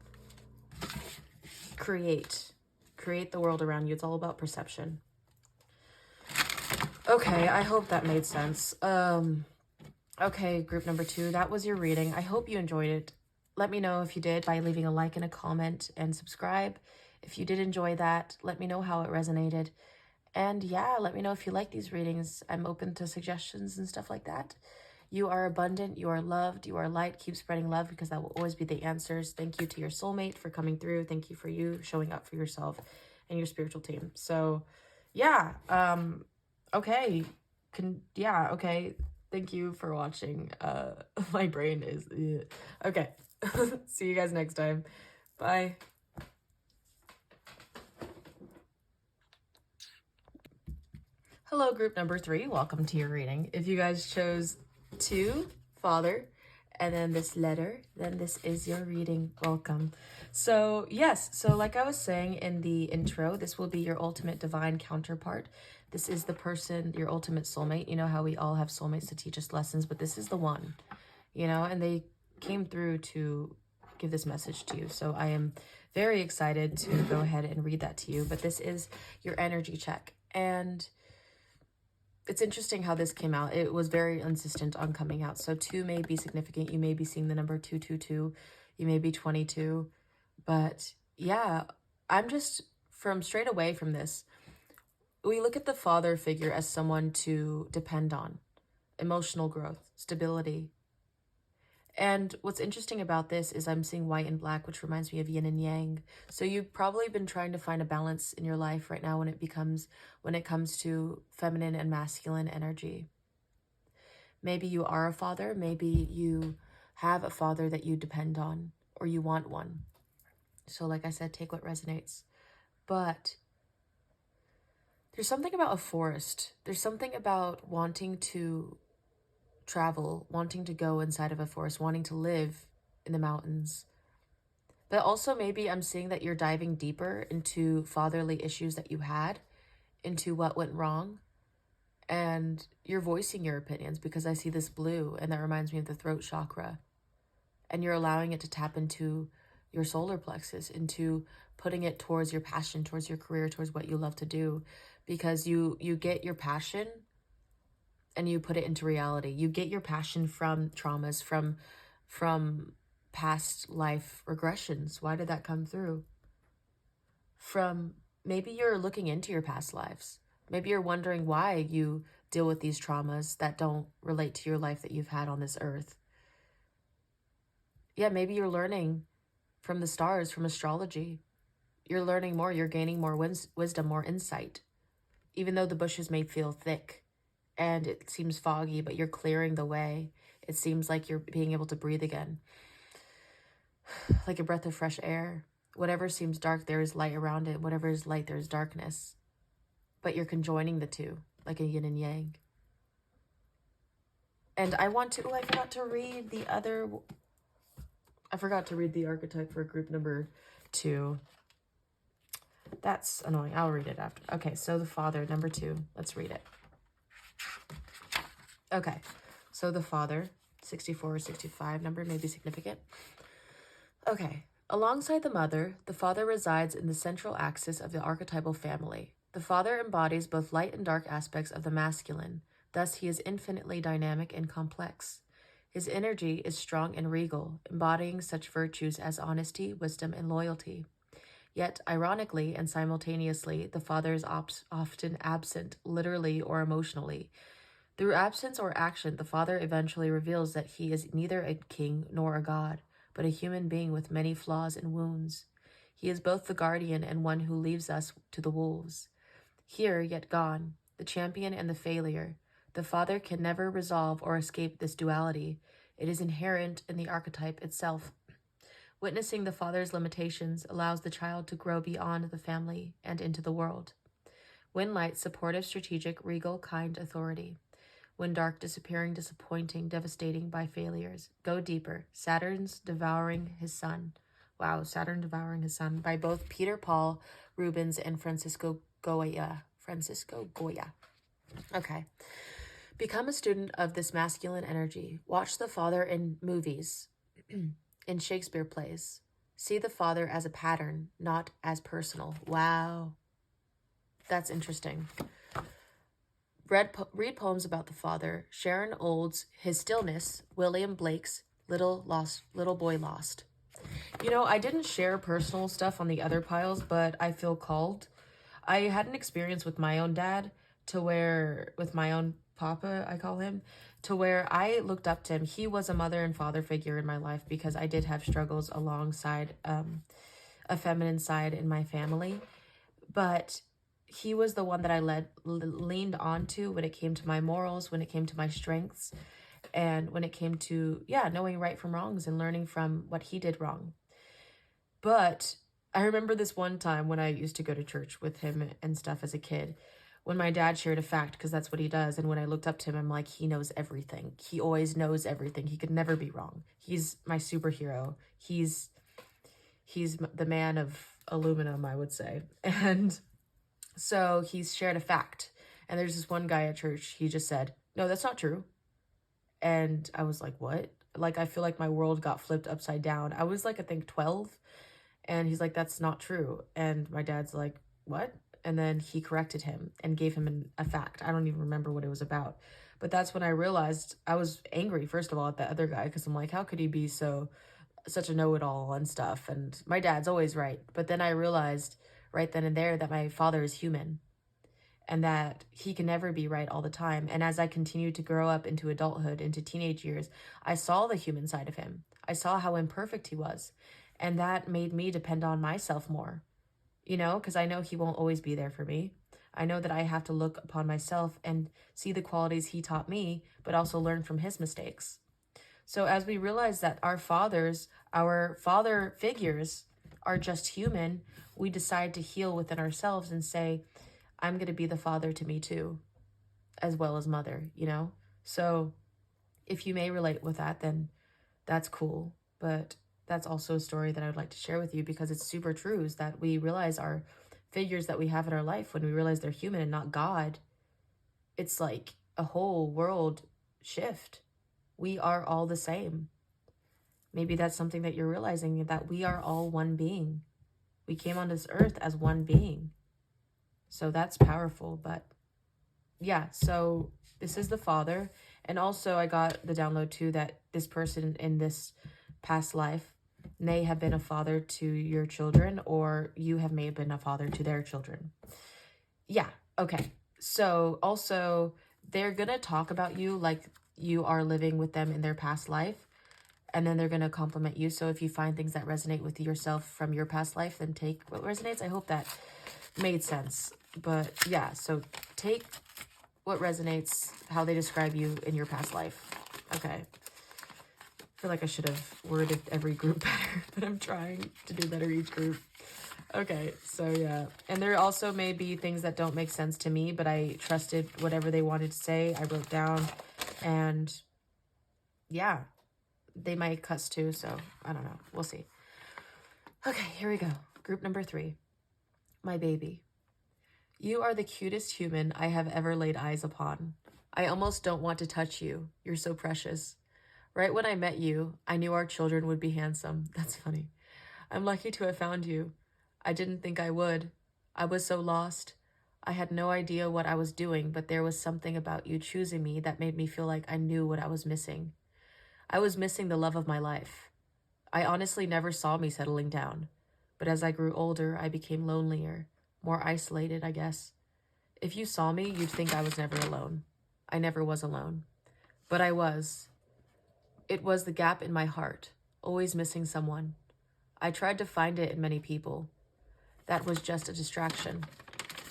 Create the world around you. It's all about perception. Okay, I hope that made sense. Okay, group number 2, that was your reading. I hope you enjoyed it. Let me know if you did by leaving a like and a comment and subscribe. If you did enjoy that, let me know how it resonated. And yeah, let me know if you like these readings. I'm open to suggestions and stuff like that. You are abundant, you are loved, you are light. Keep spreading love, because that will always be the answers. Thank you to your soulmate for coming through. Thank you for you showing up for yourself and your spiritual team. So yeah, okay. Okay. Thank you for watching. My brain is, okay. See you guys next time. Bye. Hello, group number 3. Welcome to your reading. If you guys chose 2, Father, and then this letter, then this is your reading. Welcome. So yes, so like I was saying in the intro, this will be your ultimate divine counterpart. This is the person, your ultimate soulmate. You know how we all have soulmates to teach us lessons, but this is the one, you know, and they came through to give this message to you. So I am very excited to go ahead and read that to you, but this is your energy check. And it's interesting how this came out. It was very insistent on coming out. So 2 may be significant. You may be seeing the number 222. You may be 22. But yeah, I'm just from straight away from this. We look at the father figure as someone to depend on. Emotional growth, stability. And what's interesting about this is I'm seeing white and black, which reminds me of yin and yang. So you've probably been trying to find a balance in your life right now when it comes to feminine and masculine energy. Maybe you are a father. Maybe you have a father that you depend on, or you want one. So like I said, take what resonates. But there's something about a forest. There's something about wanting to travel, wanting to go inside of a forest, wanting to live in the mountains. But also maybe I'm seeing that you're diving deeper into fatherly issues that you had, into what went wrong, and you're voicing your opinions, because I see this blue and that reminds me of the throat chakra, and you're allowing it to tap into your solar plexus, into putting it towards your passion, towards your career, towards what you love to do, because you get your passion and you put it into reality. You get your passion from traumas, from past life regressions. Why did that come through? from maybe you're looking into your past lives. Maybe you're wondering why you deal with these traumas that don't relate to your life that you've had on this earth. Yeah, maybe you're learning from the stars, from astrology. You're learning more, you're gaining more wisdom, more insight. Even though the bushes may feel thick and it seems foggy, but you're clearing the way. It seems like you're being able to breathe again. Like a breath of fresh air. Whatever seems dark, there is light around it. Whatever is light, there is darkness. But you're conjoining the two, like a yin and yang. And I want to, I forgot to read the other, I forgot to read the archetype for group number 2. That's annoying. I'll read it after. Okay, so the Father, number 2. Let's read it. Okay, so the Father, 64 or 65 number may be significant. Okay, alongside the Mother, the Father resides in the central axis of the archetypal family. The Father embodies both light and dark aspects of the masculine. Thus, he is infinitely dynamic and complex. His energy is strong and regal, embodying such virtues as honesty, wisdom, and loyalty. Yet, ironically and simultaneously, the Father is often absent, literally or emotionally. Through absence or action, the Father eventually reveals that he is neither a king nor a god, but a human being with many flaws and wounds. He is both the guardian and one who leaves us to the wolves. Here, yet gone, the champion and the failure, the Father can never resolve or escape this duality. It is inherent in the archetype itself. Witnessing the Father's limitations allows the child to grow beyond the family and into the world. When light, supportive, strategic, regal, kind, authority. When dark, disappearing, disappointing, devastating by failures. Go deeper. Saturn's Devouring His Son. Wow, Saturn Devouring His Son by both Peter Paul Rubens and Francisco Goya. Okay. Become a student of this masculine energy. Watch the Father in movies, in Shakespeare plays. See the Father as a pattern, not as personal. Wow. That's interesting. Read poems about the Father. Sharon Olds' His Stillness. William Blake's Little Boy Lost. You know, I didn't share personal stuff on the other piles, but I feel called. I had an experience with my own dad with my own papa, I call him, to where I looked up to him. He was a mother and father figure in my life because I did have struggles alongside a feminine side in my family. But he was the one that I leaned onto when it came to my morals, when it came to my strengths, and when it came to, knowing right from wrongs and learning from what he did wrong. But I remember this one time when I used to go to church with him and stuff as a kid, when my dad shared a fact, because that's what he does. And when I looked up to him, I'm like, he knows everything. He always knows everything. He could never be wrong. He's my superhero. He's the man of aluminum, I would say. And so he's shared a fact. And there's this one guy at church, he just said, no, that's not true. And I was like, what? Like, I feel like my world got flipped upside down. I was like, I think 12. And he's like, that's not true. And my dad's like, what? And then he corrected him and gave him a fact. I don't even remember what it was about. But that's when I realized I was angry, first of all, at the other guy. Because I'm like, how could he be such a know-it-all and stuff? And my dad's always right. But then I realized right then and there that my father is human. And that he can never be right all the time. And as I continued to grow up into adulthood, into teenage years, I saw the human side of him. I saw how imperfect he was. And that made me depend on myself more, because I know he won't always be there for me. I know that I have to look upon myself and see the qualities he taught me, but also learn from his mistakes. So as we realize that our father figures are just human, we decide to heal within ourselves and say, I'm going to be the father to me too, as well as mother, So if you may relate with that, then that's cool. But that's also a story that I would like to share with you because it's super true, is that we realize our figures that we have in our life, when we realize they're human and not God, it's like a whole world shift. We are all the same. Maybe that's something that you're realizing, that we are all one being. We came on this earth as one being. So that's powerful. But yeah, so this is the Father. And also I got the download too that this person in this past life may have been a father to your children, or you may have been a father to their children. Yeah, okay. So also, they're gonna talk about you like you are living with them in their past life, and then they're gonna compliment you. So if you find things that resonate with yourself from your past life, then take what resonates. I hope that made sense. But yeah, so take what resonates, how they describe you in your past life. Okay. I feel like I should have worded every group better, but I'm trying to do better each group. Okay, so yeah. And there also may be things that don't make sense to me, but I trusted whatever they wanted to say. I wrote down, and yeah, they might cuss too, so I don't know. We'll see. Okay, here we go. Group number 3. My baby. You are the cutest human I have ever laid eyes upon. I almost don't want to touch you. You're so precious. Right when I met you, I knew our children would be handsome. That's funny. I'm lucky to have found you. I didn't think I would. I was so lost. I had no idea what I was doing, but there was something about you choosing me that made me feel like I knew what I was missing. I was missing the love of my life. I honestly never saw me settling down, but as I grew older, I became lonelier, more isolated, I guess. If you saw me, you'd think I was never alone. I never was alone. But I was. It was the gap in my heart, always missing someone. I tried to find it in many people. That was just a distraction.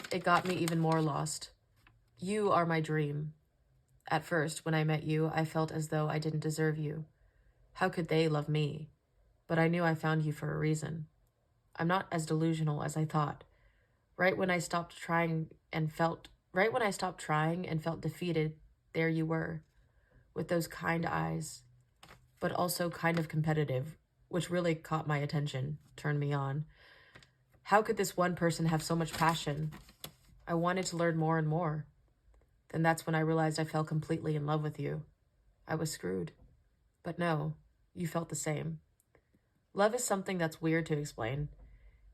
It got me even more lost. You are my dream. At first, when I met you, I felt as though I didn't deserve you. How could they love me? But I knew I found you for a reason. I'm not as delusional as I thought. Right when I stopped trying and felt defeated, there you were, with those kind eyes, but also kind of competitive, which really caught my attention, turned me on. How could this one person have so much passion? I wanted to learn more and more. Then that's when I realized I fell completely in love with you. I was screwed. But no, you felt the same. Love is something that's weird to explain.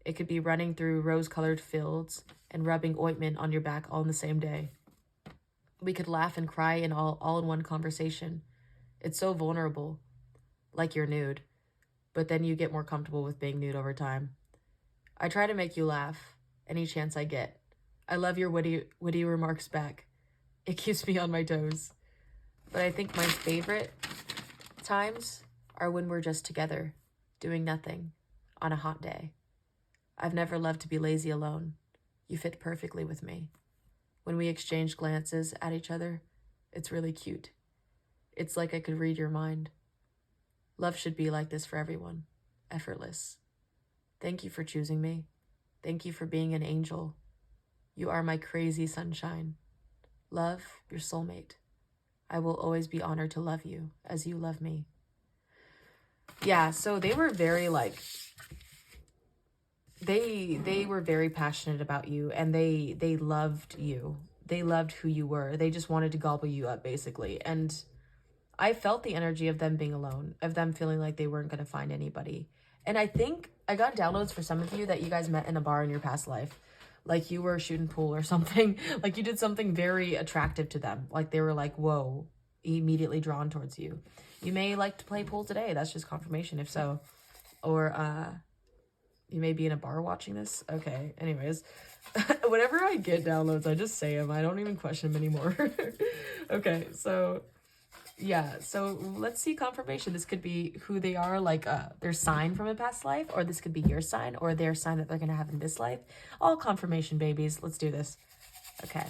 It could be running through rose-colored fields and rubbing ointment on your back all in the same day. We could laugh and cry in all in one conversation. It's so vulnerable, like you're nude, but then you get more comfortable with being nude over time. I try to make you laugh any chance I get. I love your witty remarks back. It keeps me on my toes. But I think my favorite times are when we're just together, doing nothing, on a hot day. I've never loved to be lazy alone. You fit perfectly with me. When we exchange glances at each other, it's really cute. It's like I could read your mind. Love should be like this for everyone. Effortless. Thank you for choosing me. Thank you for being an angel. You are my crazy sunshine. Love, your soulmate. I will always be honored to love you as you love me. Yeah, so they were very they were very passionate about you, and they loved you. They loved who you were. They just wanted to gobble you up, basically. And I felt the energy of them being alone, of them feeling like they weren't going to find anybody. And I think I got downloads for some of you that you guys met in a bar in your past life. Like you were shooting pool or something. Like you did something very attractive to them. Like they were like, whoa, immediately drawn towards you. You may like to play pool today. That's just confirmation if so. Or you may be in a bar watching this. Okay, anyways. Whenever I get downloads, I just say them. I don't even question them anymore. Okay, so yeah, so let's see confirmation. This could be who they are, like their sign from a past life, or this could be your sign, or their sign that they're going to have in this life. All confirmation, babies. Let's do this. Okay.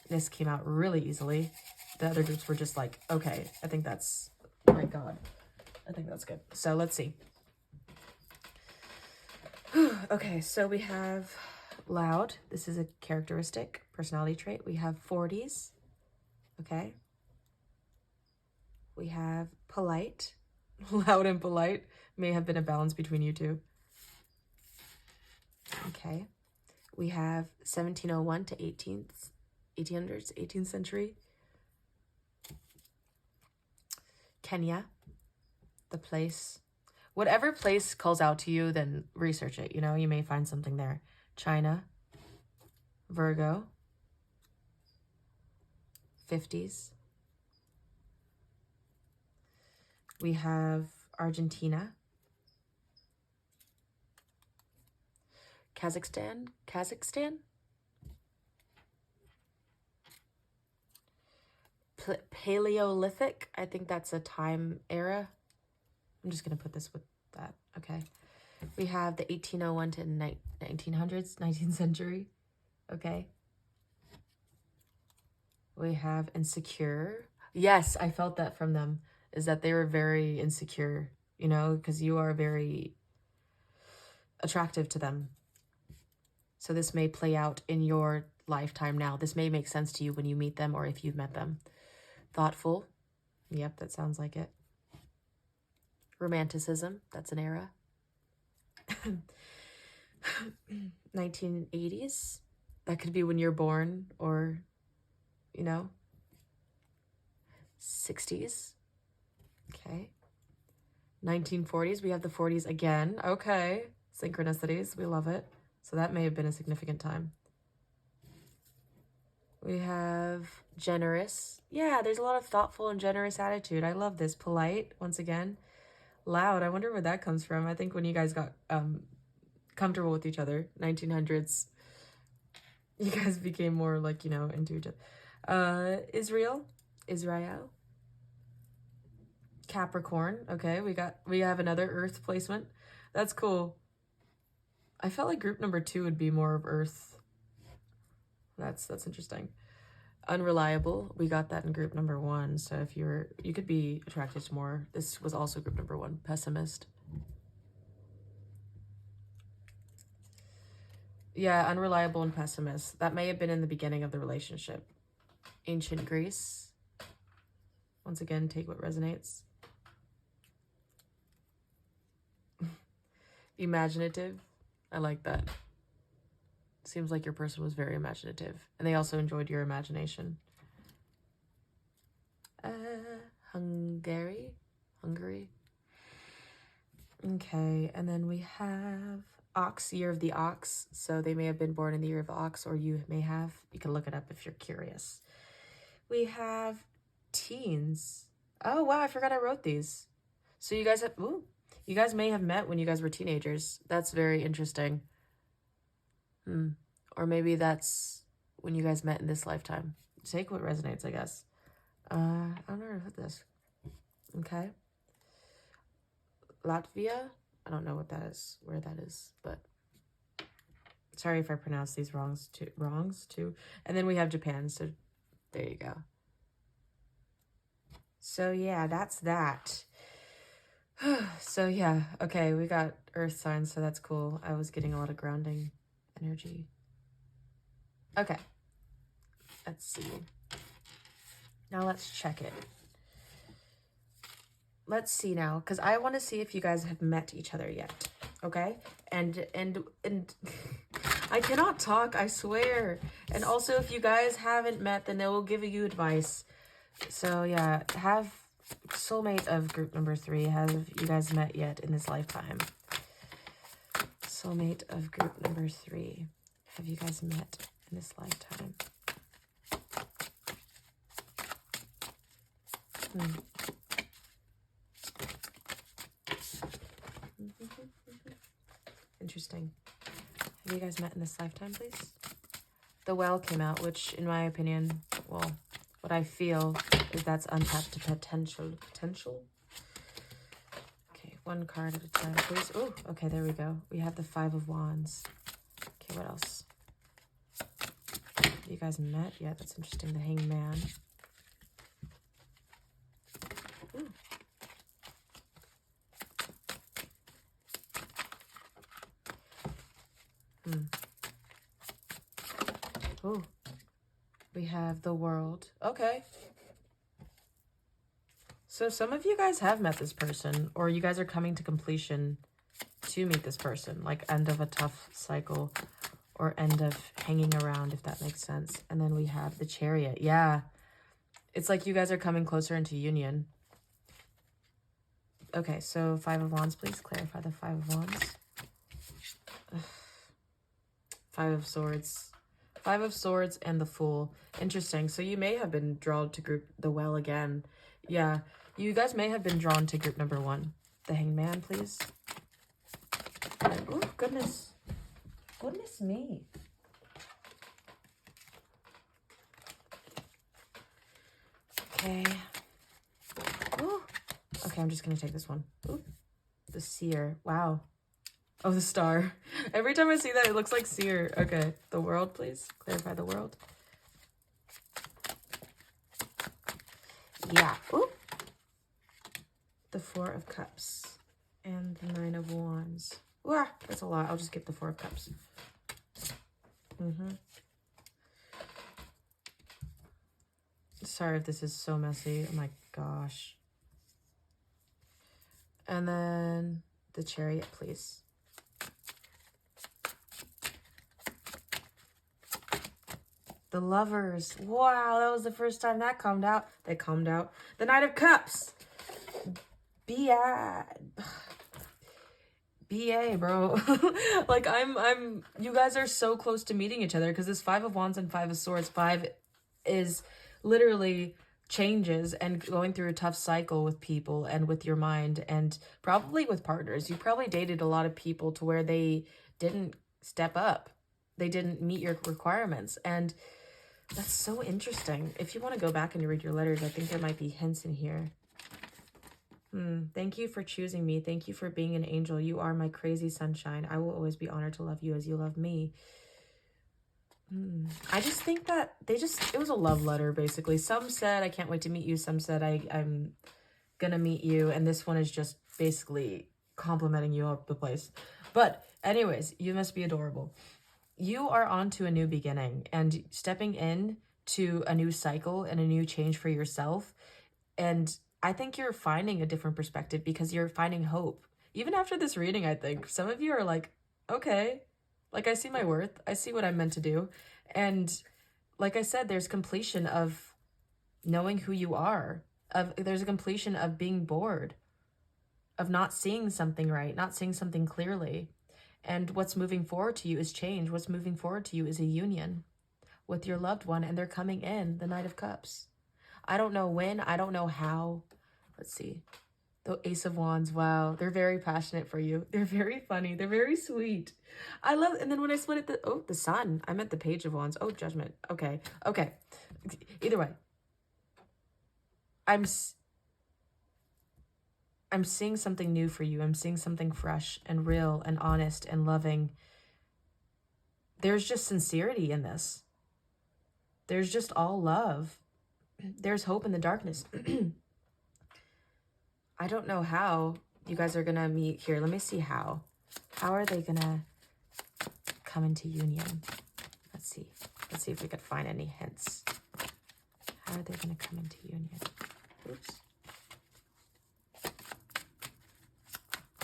This came out really easily. The other groups were just like, okay, I think that's, oh my God. I think that's good. So let's see. Okay, so we have loud. This is a characteristic, personality trait. We have 40s. Okay. We have polite. Loud and polite may have been a balance between you two. Okay. We have 1701 to 1800s, 18th century. Kenya, the place. Whatever place calls out to you, then research it. You know, you may find something there. China, Virgo, 50s. We have Argentina, Kazakhstan? Paleolithic. I think that's a time era. I'm just going to put this with that. Okay. We have the 1801 to 1900s, 19th century. Okay. We have insecure. Yes, I felt that from them, is that they were very insecure, you know, because you are very attractive to them. So this may play out in your lifetime now. This may make sense to you when you meet them or if you've met them. Thoughtful. Yep, that sounds like it. Romanticism. That's an era. 1980s. That could be when you're born or, you know. 60s. Okay. 1940s. We have the 40s again. Okay. Synchronicities. We love it. So that may have been a significant time. We have generous. Yeah, there's a lot of thoughtful and generous attitude. I love this. Polite, once again. Loud. I wonder where that comes from. I think when you guys got comfortable with each other, 1900s, you guys became more like, you know, into each other. Israel. Capricorn. Okay, we have another Earth placement. That's cool. I felt like group number 2 would be more of Earth. That's interesting. Unreliable. We got that in group number 1. So if you could be attracted to more. This was also group number 1. Pessimist. Yeah, unreliable and pessimist. That may have been in the beginning of the relationship. Ancient Greece. Once again, take what resonates. Imaginative. I like that. Seems like your person was very imaginative. And they also enjoyed your imagination. Hungary. Okay, and then we have Ox, year of the ox. So they may have been born in the year of the ox, or you may have. You can look it up if you're curious. We have teens. Oh, wow, I forgot I wrote these. So you guys have, you guys may have met when you guys were teenagers. That's very interesting. Or maybe that's when you guys met in this lifetime. Take what resonates, I guess. I don't know where to put this. Okay. Latvia. I don't know what that is, where that is, but sorry if I pronounce these wrongs too. And then we have Japan, so there you go. So yeah, that's that. So yeah, okay, we got earth signs, so that's cool. I was getting a lot of grounding energy. Okay, let's see. Now let's check it. Let's see now, because I want to see if you guys have met each other yet. Okay, and I cannot talk, I swear. And also, if you guys haven't met, then they will give you advice. So yeah, have soulmate of group number 3. Have you guys met yet in this lifetime? Soulmate of group number 3. Have you guys met in this lifetime? Interesting. Have you guys met in this lifetime, please? The Well came out, which, in my opinion, well, what I feel is that's untapped potential. Okay, one card at a time, please. Oh, okay, there we go. We have the 5 of Wands. Okay, what else? You guys met? Yeah, that's interesting. The Hanged Man. Ooh. Oh, we have the World. Okay. So some of you guys have met this person, or you guys are coming to completion to meet this person, like end of a tough cycle or end of hanging around, if that makes sense. And then we have the Chariot. Yeah. It's like you guys are coming closer into union. Okay, so 5 of Wands, please clarify the 5 of Wands. 5 of Swords. 5 of Swords and the Fool. Interesting. So you may have been drawn to group the Well again. Yeah, you guys may have been drawn to group number 1. The Hanged Man, please. Oh, goodness. Goodness me. Okay. Ooh. Okay, I'm just going to take this one. Ooh. The seer. Wow. Oh, the star. Every time I see that, it looks like seer. Okay. The world, please. Clarify the world. Yeah. Ooh. The Four of Cups. And the Nine of Wands. Ooh, that's a lot. I'll just get the Four of Cups. Sorry if this is so messy. Oh my gosh. And then the Chariot, please. The Lovers. Wow, that was the first time that calmed out. They calmed out. The Knight of Cups. BA, bro. Like, you guys are so close to meeting each other, because this Five of Wands and Five of Swords. Five is literally changes and going through a tough cycle with people and with your mind and probably with partners. You probably dated a lot of people to where they didn't step up. They didn't meet your requirements. And that's so interesting. If you want to go back and read your letters, I think there might be hints in here. Thank you for choosing me. Thank you for being an angel. You are my crazy sunshine. I will always be honored to love you as you love me. I just think that it was a love letter, basically. Some said, I can't wait to meet you. Some said, I'm gonna meet you. And this one is just basically complimenting you up the place. But anyways, you must be adorable. You are on to a new beginning and stepping in to a new cycle and a new change for yourself. And I think you're finding a different perspective because you're finding hope. Even after this reading, I think some of you are like, okay, like I see my worth. I see what I'm meant to do. And like I said, there's completion of knowing who you are. There's a completion of being bored, of not seeing something right, not seeing something clearly. And what's moving forward to you is change. What's moving forward to you is a union with your loved one, and they're coming in, the Knight of Cups. I don't know when, I don't know how. Let's see. The Ace of Wands, wow. They're very passionate for you. They're very funny. They're very sweet. I love, and then when I split it, the Sun. I meant the Page of Wands. Oh, Judgment. Okay. Okay. Either way. I'm seeing something new for you. I'm seeing something fresh and real and honest and loving. There's just sincerity in this. There's just all love. There's hope in the darkness. I don't know how you guys are going to meet here. Let me see how. How are they going to come into union? Let's see. Let's see if we could find any hints. How are they going to come into union? Oops.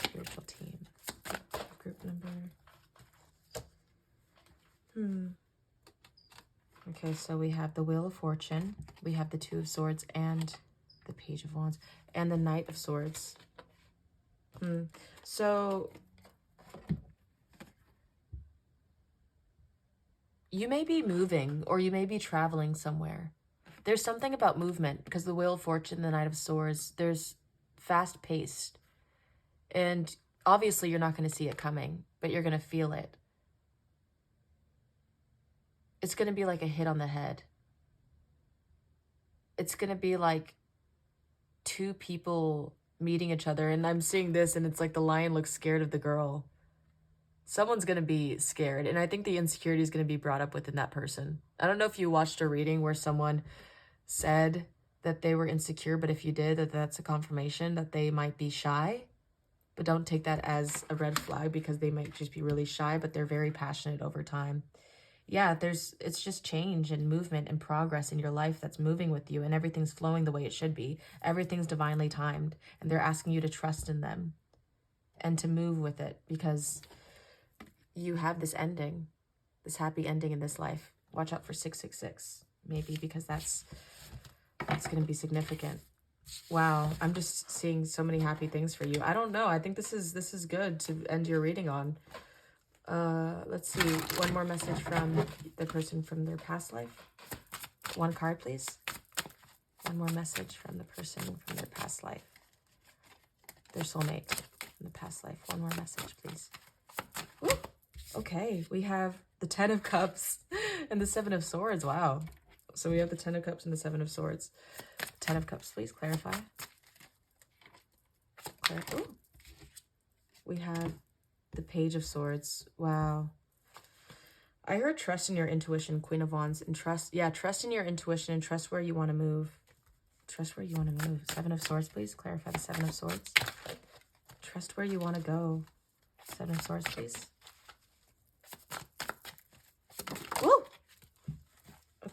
Spiritual team. Group number. Okay, so we have the Wheel of Fortune. We have the Two of Swords and the Page of Wands. And the Knight of Swords. So you may be moving or you may be traveling somewhere. There's something about movement because the Wheel of Fortune, the Knight of Swords, there's fast-paced. And obviously you're not going to see it coming, but you're going to feel it. It's going to be like a hit on the head. It's going to be like two people meeting each other, and I'm seeing this and it's like the lion looks scared of the girl. Someone's going to be scared, and I think the insecurity is going to be brought up within that person. I don't know if you watched a reading where someone said that they were insecure, but if you did, that's a confirmation that they might be shy. But don't take that as a red flag because they might just be really shy, but they're very passionate over time. Yeah, it's just change and movement and progress in your life that's moving with you, and everything's flowing the way it should be. Everything's divinely timed, and they're asking you to trust in them and to move with it because you have this ending, this happy ending in this life. Watch out for 666, maybe, because that's going to be significant. Wow, I'm just seeing so many happy things for you. I don't know. I think this is good to end your reading on. Let's see. One more message from the person from their past life. One card, please. One more message from the person from their past life. Their soulmate from the past life. One more message, please. Woo! Okay, we have the Ten of Cups and the Seven of Swords. Wow. So we have the Ten of Cups and the Seven of Swords. Ten of Cups, please clarify. Ooh. We have the Page of Swords. Wow. I heard trust in your intuition, Queen of Wands, and trust in your intuition and trust where you want to move. Trust where you want to move. Seven of Swords, please. Clarify the Seven of Swords. Trust where you want to go. Seven of Swords, please. Woo! Oh,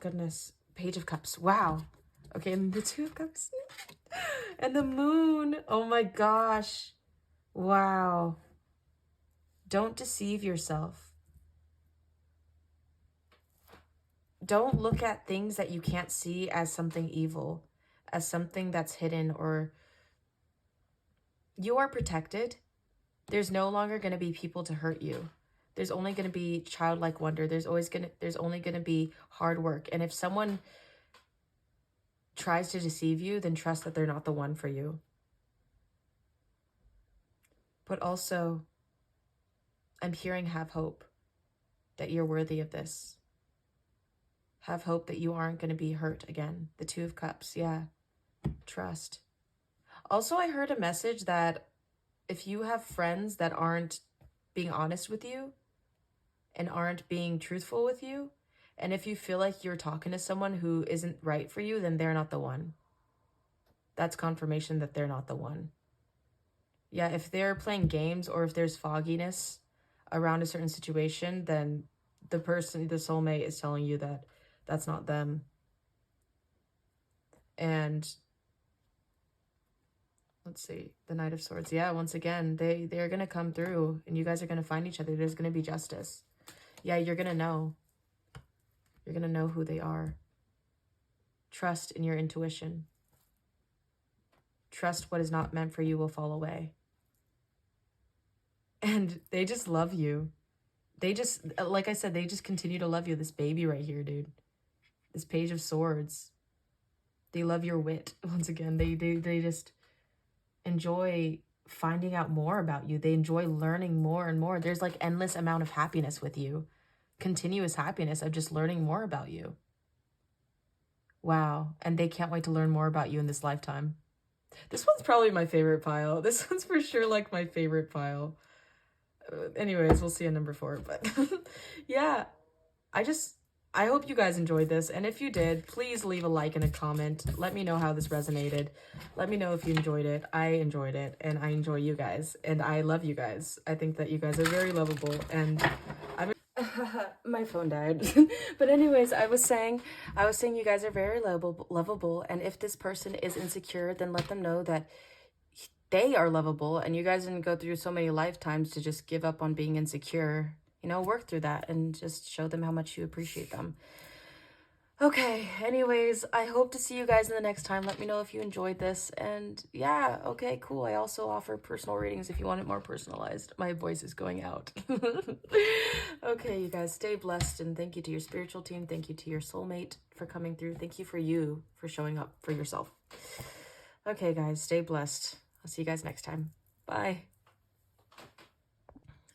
goodness. Page of Cups. Wow. Okay, and the Two of Cups. And the Moon. Oh, my gosh. Wow. Don't deceive yourself. Don't look at things that you can't see as something evil, as something that's hidden, or you are protected. There's no longer going to be people to hurt you. There's only going to be childlike wonder. There's only going to be hard work. And if someone tries to deceive you, then trust that they're not the one for you. But also, I'm hearing have hope that you're worthy of this. Have hope that you aren't going to be hurt again. The Two of Cups, yeah. Trust. Also, I heard a message that if you have friends that aren't being honest with you and aren't being truthful with you, and if you feel like you're talking to someone who isn't right for you, then they're not the one. That's confirmation that they're not the one. Yeah, if they're playing games or if there's fogginess around a certain situation, then the person, the soulmate, is telling you that that's not them. And let's see, the Knight of Swords. Yeah, once again, they're going to come through and you guys are going to find each other. There's going to be justice. Yeah, you're going to know. You're going to know who they are. Trust in your intuition. Trust what is not meant for you will fall away. And they just love you. They just, like I said, they just continue to love you. This baby right here, dude. This Page of Swords. They love your wit. Once again, they just enjoy finding out more about you. They enjoy learning more and more. There's like endless amount of happiness with you. Continuous happiness of just learning more about you. Wow. And they can't wait to learn more about you in this lifetime. This one's probably my favorite pile. This one's for sure like my favorite pile. Anyways, we'll see in number 4. But yeah, I hope you guys enjoyed this. And if you did, please leave a like and a comment. Let me know how this resonated. Let me know if you enjoyed it. I enjoyed it. And I enjoy you guys. And I love you guys. I think that you guys are very lovable. And I'm... my phone died. But anyways, I was saying you guys are very lovable. And if this person is insecure, then let them know that they are lovable. And you guys didn't go through so many lifetimes to just give up on being insecure. You know, work through that and just show them how much you appreciate them. Okay, anyways, I hope to see you guys in the next time. Let me know if you enjoyed this. And yeah, okay, cool. I also offer personal readings if you want it more personalized. My voice is going out. Okay, you guys, stay blessed. And thank you to your spiritual team. Thank you to your soulmate for coming through. Thank you for showing up for yourself. Okay, guys, stay blessed. I'll see you guys next time. Bye.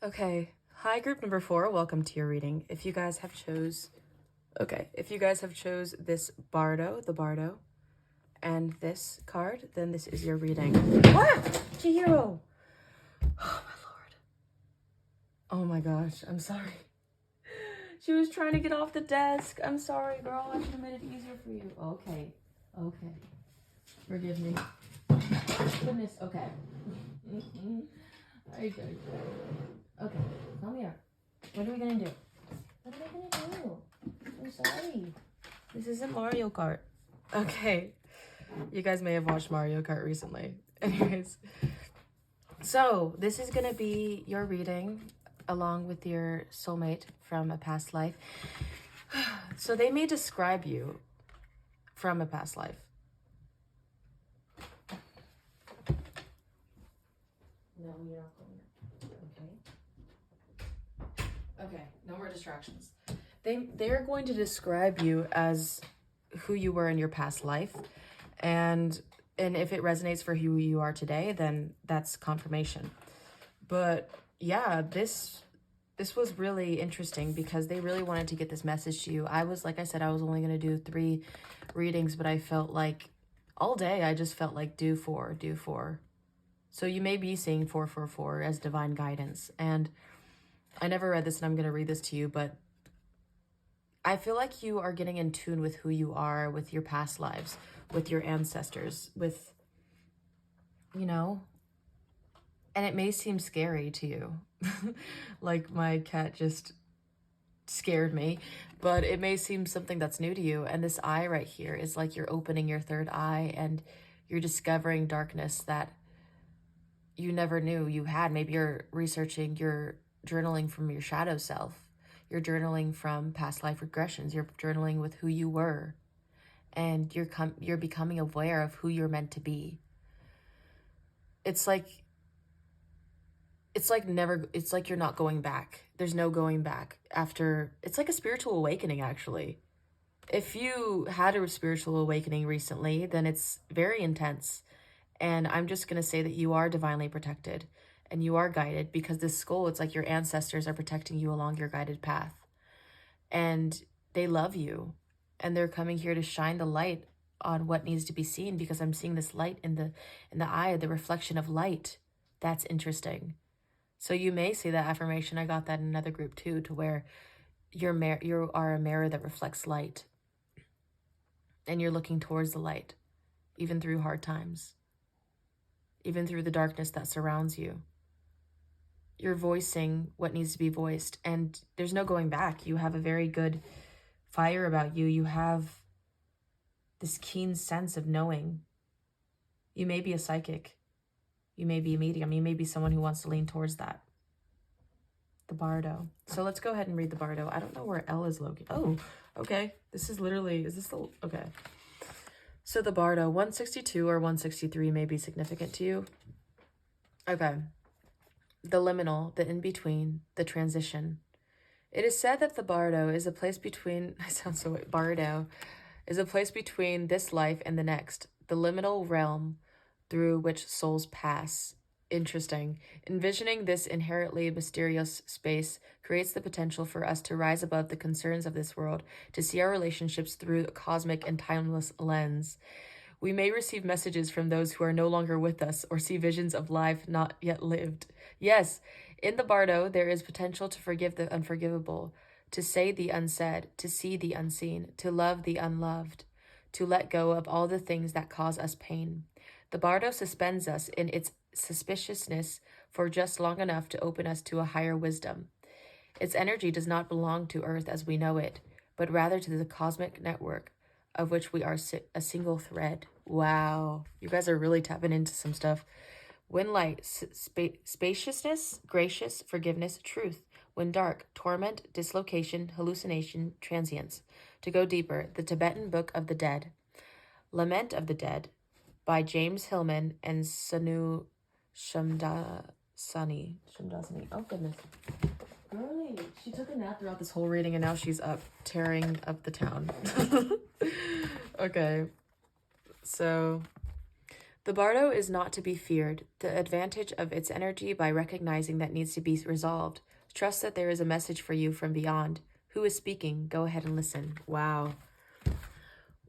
Okay. Hi, group number 4. Welcome to your reading. If you guys have chose this Bardo, the Bardo, and this card, then this is your reading. Ah! Chihiro! Oh, my Lord. Oh, my gosh. I'm sorry. She was trying to get off the desk. I'm sorry, girl. I should have made it easier for you. Okay. Okay. Forgive me. Goodness. Okay. Okay, come here. What are we gonna do? What are we gonna do? I'm sorry. This isn't Mario Kart. Okay. You guys may have watched Mario Kart recently. Anyways. So, this is gonna be your reading along with your soulmate from a past life. So, they may describe you from a past life. No, you're not going there. Okay, no more distractions. They're going to describe you as who you were in your past life, and if it resonates for who you are today, then that's confirmation. But yeah, this this was really interesting because they really wanted to get this message to you. I was, like I said, I was only going to do 3 readings, but I felt like all day I just felt like do 4, do 4. So you may be seeing 444 as divine guidance. And I never read this, and I'm going to read this to you, but I feel like you are getting in tune with who you are, with your past lives, with your ancestors, with, you know, and it may seem scary to you. Like my cat just scared me, but it may seem something that's new to you. And this eye right here is like you're opening your third eye and you're discovering darkness that you never knew you had. Maybe you're researching, you're journaling from your shadow self. You're journaling from past life regressions. You're journaling with who you were, and you're becoming aware of who you're meant to be. It's like you're not going back. There's no going back after. It's like a spiritual awakening, actually. If you had a spiritual awakening recently, then it's very intense. And I'm just going to say that you are divinely protected and you are guided, because this skull, it's like your ancestors are protecting you along your guided path. And they love you. And they're coming here to shine the light on what needs to be seen, because I'm seeing this light in the eye, the reflection of light. That's interesting. So you may see that affirmation. I got that in another group too, to where you are a mirror that reflects light. And you're looking towards the light, even through hard times, even through the darkness that surrounds you. You're voicing what needs to be voiced, and there's no going back. You have a very good fire about you. You have this keen sense of knowing. You may be a psychic. You may be a medium. You may be someone who wants to lean towards that. The Bardo. So let's go ahead and read the Bardo. I don't know where L is located. Oh, okay. This is literally, is this the, okay. So the Bardo, 162 or 163 may be significant to you. Okay. The liminal, the in-between, the transition. It is said that the Bardo is a place between, I sound so, Bardo, is a place between this life and the next, the liminal realm through which souls pass. Interesting. Envisioning this inherently mysterious space creates the potential for us to rise above the concerns of this world, to see our relationships through a cosmic and timeless lens. We may receive messages from those who are no longer with us, or see visions of life not yet lived. Yes, in the Bardo, there is potential to forgive the unforgivable, to say the unsaid, to see the unseen, to love the unloved, to let go of all the things that cause us pain. The Bardo suspends us in its suspiciousness for just long enough to open us to a higher wisdom. Its energy does not belong to Earth as we know it, but rather to the cosmic network of which we are a single thread. Wow, you guys are really tapping into some stuff. When light, spaciousness, gracious, forgiveness, truth. When dark, torment, dislocation, hallucination, transience. To go deeper, the Tibetan Book of the Dead. Lament of the Dead by James Hillman and Sanu Shamdasani. Oh, goodness. Girlie, she took a nap throughout this whole reading, and now she's up, tearing up the town. Okay. So, the Bardo is not to be feared. The advantage of its energy by recognizing that needs to be resolved. Trust that there is a message for you from beyond. Who is speaking? Go ahead and listen. Wow.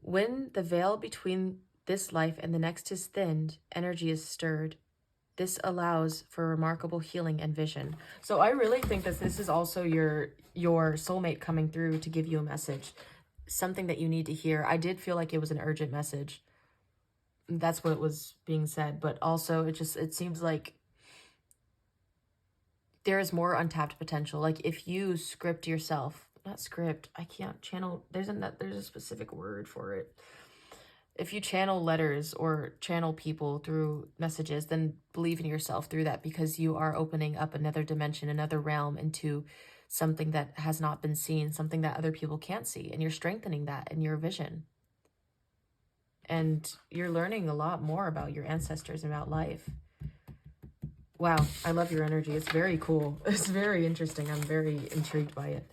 When the veil between this life and the next is thinned, energy is stirred. This allows for remarkable healing and vision. So I really think that this is also your soulmate coming through to give you a message. Something that you need to hear. I did feel like it was an urgent message. That's what was being said. But also it seems like there is more untapped potential. Like if you script yourself, not script, I can't channel, there's a specific word for it. If you channel letters or channel people through messages, then believe in yourself through that, because you are opening up another dimension, another realm into something that has not been seen, something that other people can't see, and you're strengthening that in your vision. And you're learning a lot more about your ancestors and about life. Wow, I love your energy. It's very cool. It's very interesting. I'm very intrigued by it.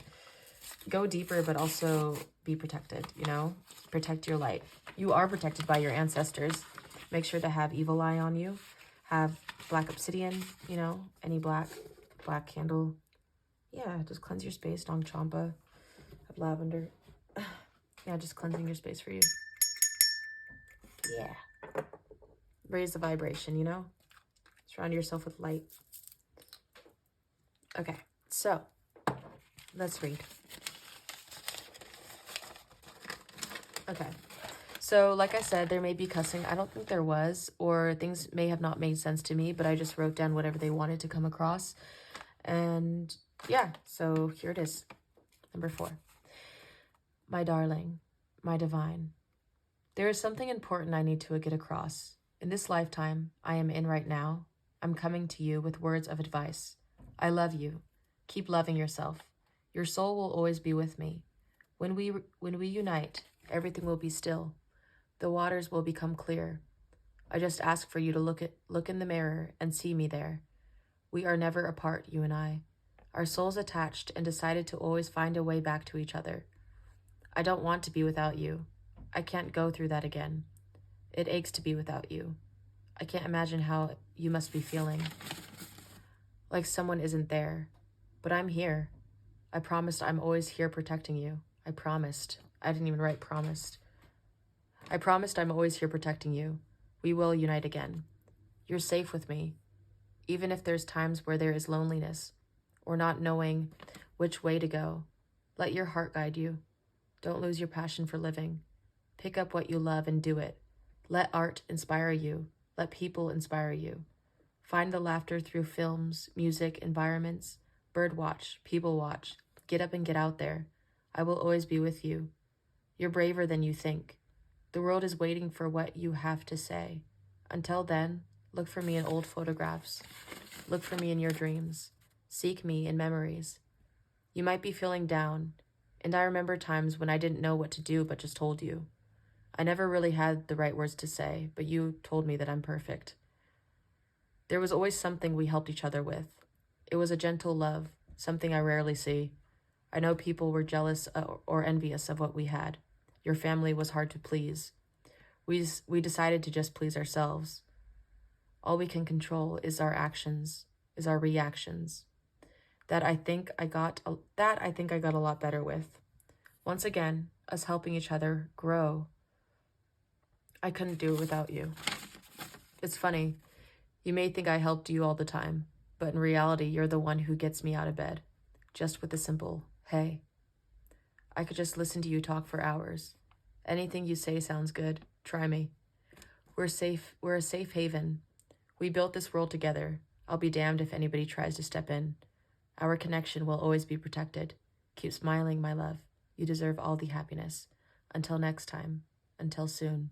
Go deeper, but also be protected, you know? Protect your light. You are protected by your ancestors. Make sure to have evil eye on you. Have black obsidian, you know, any black candle. Yeah, just cleanse your space. Dong Champa of lavender. Yeah, just cleansing your space for you. Yeah. Raise the vibration, you know? Surround yourself with light. Okay, so let's read. Okay. So, like I said, there may be cussing. I don't think there was, or things may have not made sense to me, but I just wrote down whatever they wanted to come across. And yeah, so here it is. Number 4. My darling, my divine, there is something important I need to get across. In this lifetime I am in right now, I'm coming to you with words of advice. I love you. Keep loving yourself. Your soul will always be with me. When we unite, everything will be still. The waters will become clear. I just ask for you to look in the mirror and see me there. We are never apart, you and I. Our souls attached and decided to always find a way back to each other. I don't want to be without you. I can't go through that again. It aches to be without you. I can't imagine how you must be feeling. Like someone isn't there. But I'm here. I promised I'm always here protecting you. I promised. I didn't even write promised. I promised I'm always here protecting you. We will unite again. You're safe with me. Even if there's times where there is loneliness or not knowing which way to go, let your heart guide you. Don't lose your passion for living. Pick up what you love and do it. Let art inspire you. Let people inspire you. Find the laughter through films, music, environments. Bird watch, people watch. Get up and get out there. I will always be with you. You're braver than you think. The world is waiting for what you have to say. Until then, look for me in old photographs. Look for me in your dreams. Seek me in memories. You might be feeling down, and I remember times when I didn't know what to do but just told you. I never really had the right words to say, but you told me that I'm perfect. There was always something we helped each other with. It was a gentle love, something I rarely see. I know people were jealous or envious of what we had. Your family was hard to please. We decided to just please ourselves. All we can control is our actions, is our reactions. That I think I got a lot better with. Once again, us helping each other grow. I couldn't do it without you. It's funny. You may think I helped you all the time, but in reality, you're the one who gets me out of bed. Just with a simple, hey. I could just listen to you talk for hours. Anything you say sounds good. Try me. We're safe. We're a safe haven. We built this world together. I'll be damned if anybody tries to step in. Our connection will always be protected. Keep smiling, my love. You deserve all the happiness. Until next time. Until soon.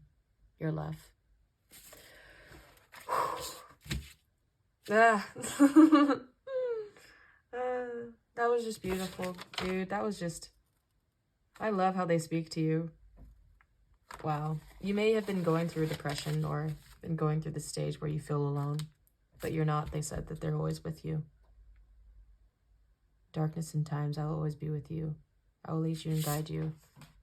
Your love. Ah. That was just beautiful, dude. That was just... I love how they speak to you. Wow. You may have been going through depression or been going through the stage where you feel alone, but you're not. They said that they're always with you. Darkness in times, I will always be with you. I will lead you and guide you,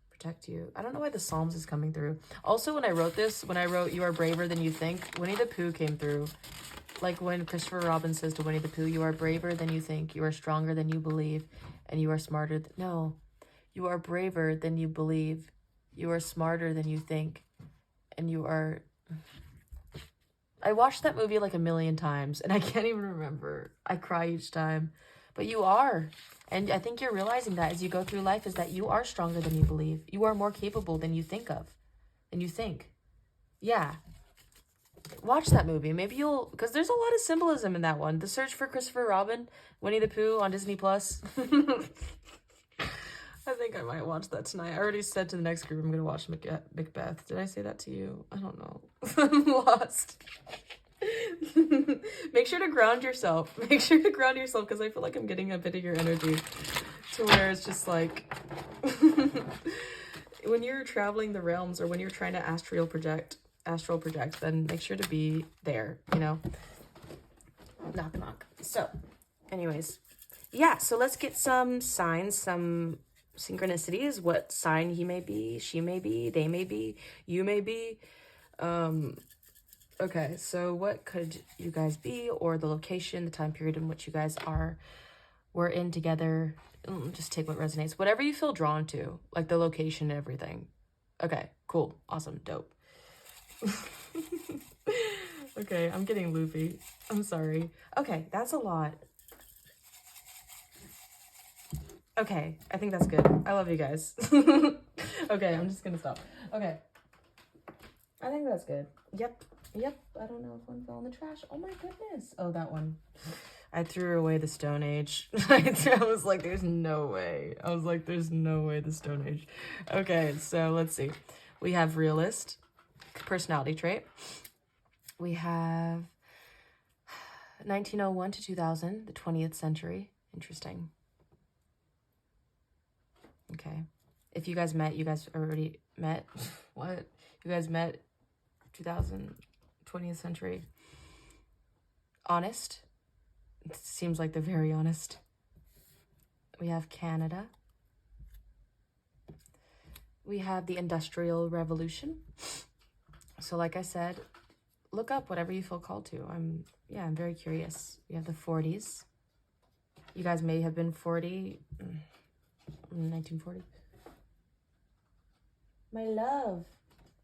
protect you. I don't know why the Psalms is coming through. Also, when I wrote this, when I wrote you are braver than you think, Winnie the Pooh came through. Like when Christopher Robin says to Winnie the Pooh, you are braver than you think, you are stronger than you believe, and you are smarter. No, you are braver than you believe. You are smarter than you think, and you are... I watched that movie like 1,000,000 times, and I can't even remember. I cry each time. But you are. And I think you're realizing that as you go through life, is that you are stronger than you believe. You are more capable than you think of. Than you think. Yeah. Watch that movie. Maybe you'll... Because there's a lot of symbolism in that one. The Search for Christopher Robin, Winnie the Pooh on Disney+. I think I might watch that tonight. I already said to the next group I'm going to watch Macbeth. Did I say that to you? I don't know. I'm lost. Make sure to ground yourself. Make sure to ground yourself because I feel like I'm getting a bit of your energy to where it's just like... when you're traveling the realms or when you're trying to astral project, then make sure to be there, you know? Knock, knock. So, anyways. Yeah, so let's get some signs, some... synchronicities, what sign he may be, she may be, they may be, you may be. Okay, so what could you guys be, or the location, the time period in which you guys are we're in together. Just take what resonates. Whatever you feel drawn to, like the location and everything. Okay, cool, awesome, dope. Okay, I'm getting loopy. I'm sorry. Okay, that's a lot. Okay, I think that's good. I love you guys. Okay, I'm just gonna stop. Okay. I think that's good. Yep. I don't know if one fell in the trash. Oh my goodness. Oh, that one. I threw away the Stone Age. I was like, there's no way. I was like, there's no way the Stone Age. Okay, so let's see. We have realist, personality trait. We have 1901 to 2000, the 20th century. Interesting. Okay. If you guys met, you guys already met. What? You guys met 2000, 20th century. Honest. It seems like they're very honest. We have Canada. We have the Industrial Revolution. So like I said, look up whatever you feel called to. I'm very curious. We have the 40s. You guys may have been 40 in 1940. My love,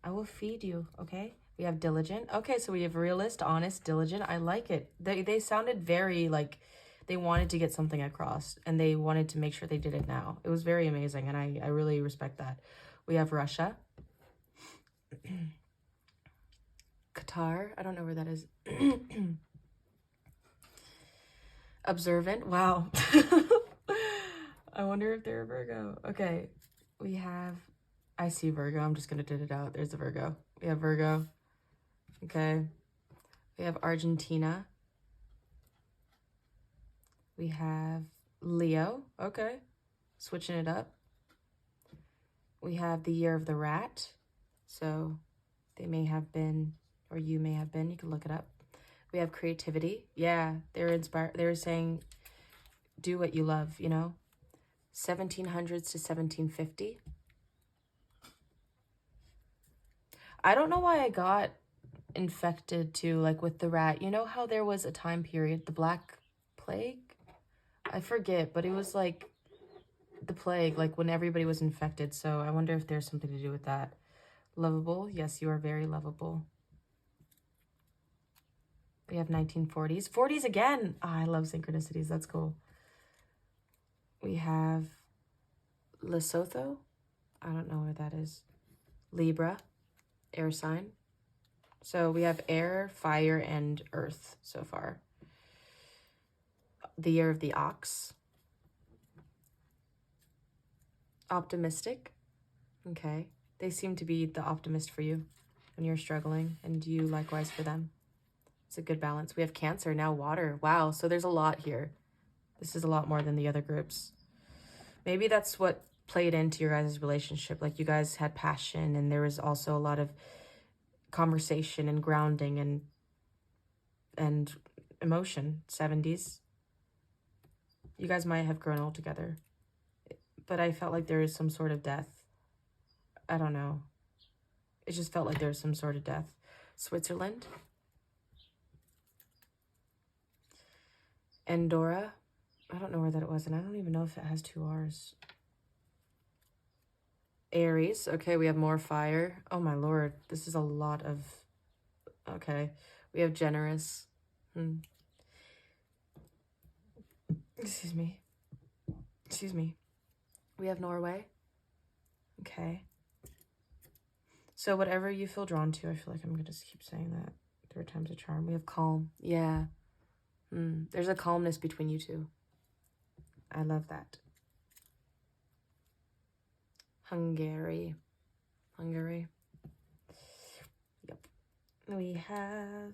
I will feed you, okay? We have diligent. Okay, so we have realist, honest, diligent. I like it. They sounded very, like, they wanted to get something across, and they wanted to make sure they did it now. It was very amazing, and I really respect that. We have Russia. Qatar. I don't know where that is. Observant. Wow. I wonder if they're a Virgo. Okay, we have... I see Virgo. I'm just going to did it out. There's a Virgo. We have Virgo. Okay. We have Argentina. We have Leo. Okay. Switching it up. We have the year of the rat. So they may have been, or you may have been. You can look it up. We have creativity. Yeah. They're inspired. They're saying, do what you love, you know? 1700s to 1750. I don't know why I got infected too, like with the rat. You know how there was a time period, the Black Plague? I forget, but it was like the plague, like when everybody was infected. So I wonder if there's something to do with that. Lovable. Yes, you are very lovable. We have 1940s. 40s again. Oh, I love synchronicities. That's cool. We have Lesotho. I don't know where that is. Libra. Air sign. So we have air, fire, and earth so far. The year of the ox. Optimistic. Okay. They seem to be the optimist for you when you're struggling, and you likewise for them. It's a good balance. We have Cancer, now water. Wow, so there's a lot here. This is a lot more than the other groups. Maybe that's what played into your guys' relationship. Like you guys had passion, and there was also a lot of conversation and grounding and emotion. 70s. You guys might have grown old together, but I felt like there is some sort of death. I don't know. It just felt like there was some sort of death. Switzerland. Andorra. I don't know where that was, and I don't even know if it has 2 R's. Aries. Okay, we have more fire. Oh my lord, this is a lot of... Okay, we have generous. Excuse me. We have Norway. Okay. So whatever you feel drawn to, I feel like I'm gonna just keep saying that 3 times a charm. We have calm. Yeah. There's a calmness between you two. I love that. Hungary. Yep. We have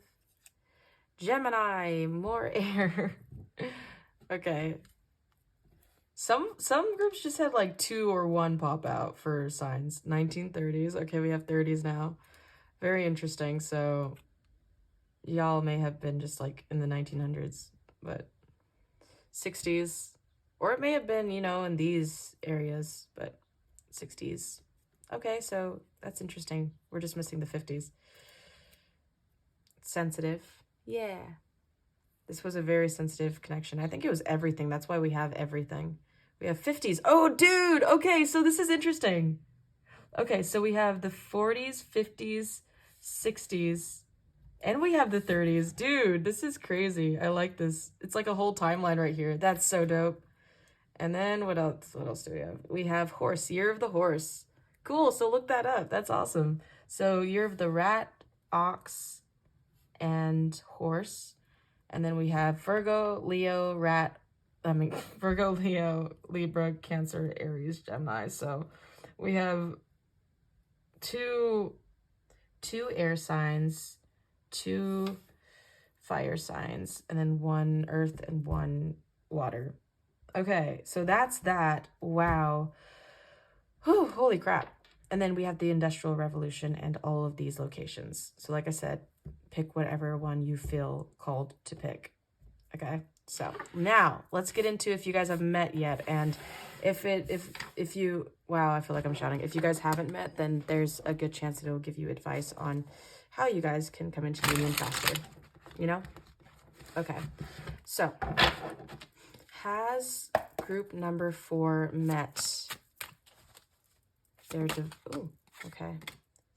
Gemini, more air. Okay. Some groups just had like 2 or 1 pop out for signs. 1930s. Okay, we have 30s now. Very interesting. So y'all may have been just like in the 1900s, but 60s, or it may have been, you know, in these areas, but 60s. Okay, so that's interesting. We're just missing the 50s. Sensitive. Yeah. This was a very sensitive connection. I think it was everything. That's why we have everything. We have 50s. Oh, dude. Okay, so this is interesting. Okay, so we have the 40s, 50s, 60s, and we have the 30s. Dude, this is crazy. I like this. It's like a whole timeline right here. That's so dope. And then what else? What else do we have? We have horse, year of the horse. Cool, so look that up. That's awesome. So year of the rat, ox, and horse. And then we have Virgo, Leo, Virgo, Leo, Libra, Cancer, Aries, Gemini. So we have two air signs, 2 fire signs, and then 1 earth and 1 water. Okay, so that's that. Wow. Whew, holy crap. And then we have the Industrial Revolution and all of these locations. So like I said, pick whatever one you feel called to pick. Okay, so now let's get into if you guys have met yet. And if you, wow, I feel like I'm shouting. If you guys haven't met, then there's a good chance that it will give you advice on how you guys can come into union faster, you know? Okay, so has group number 4 met? Ooh, okay.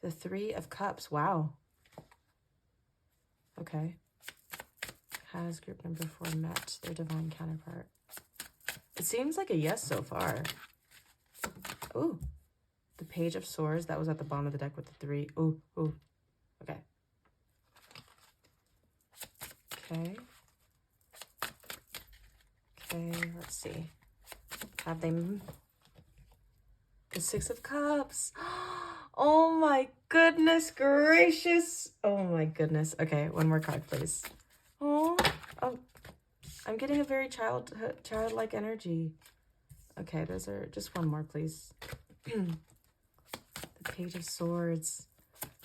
The 3 of Cups, wow. Okay. Has group number 4 met their divine counterpart? It seems like a yes so far. Ooh. The Page of Swords, that was at the bottom of the deck with the 3. Ooh, ooh. Okay. Okay. Okay, let's see. Have they... The 6 of Cups. Oh my goodness gracious. Oh my goodness. Okay, one more card, please. Oh, I'm getting a very childlike energy. Okay, those are just one more, please. The Page of Swords.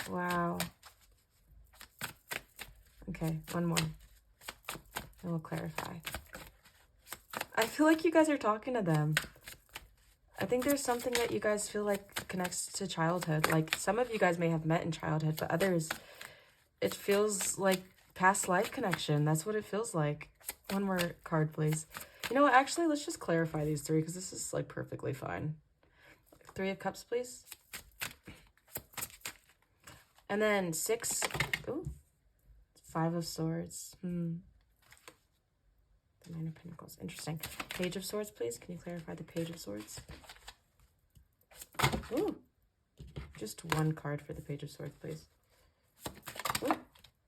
Wow. Okay, one more. And we'll clarify. I feel like you guys are talking to them. I think there's something that you guys feel like connects to childhood. Like, some of you guys may have met in childhood, but others, it feels like past life connection. That's what it feels like. One more card, please. You know what? Actually, let's just clarify these 3 because this is, like, perfectly fine. 3 of Cups, please. And then 6. Ooh. 5 of Swords. The 9 of Pentacles. Interesting. Page of Swords, please. Can you clarify the Page of Swords? Ooh. Just one card for the Page of Swords, please. Ooh.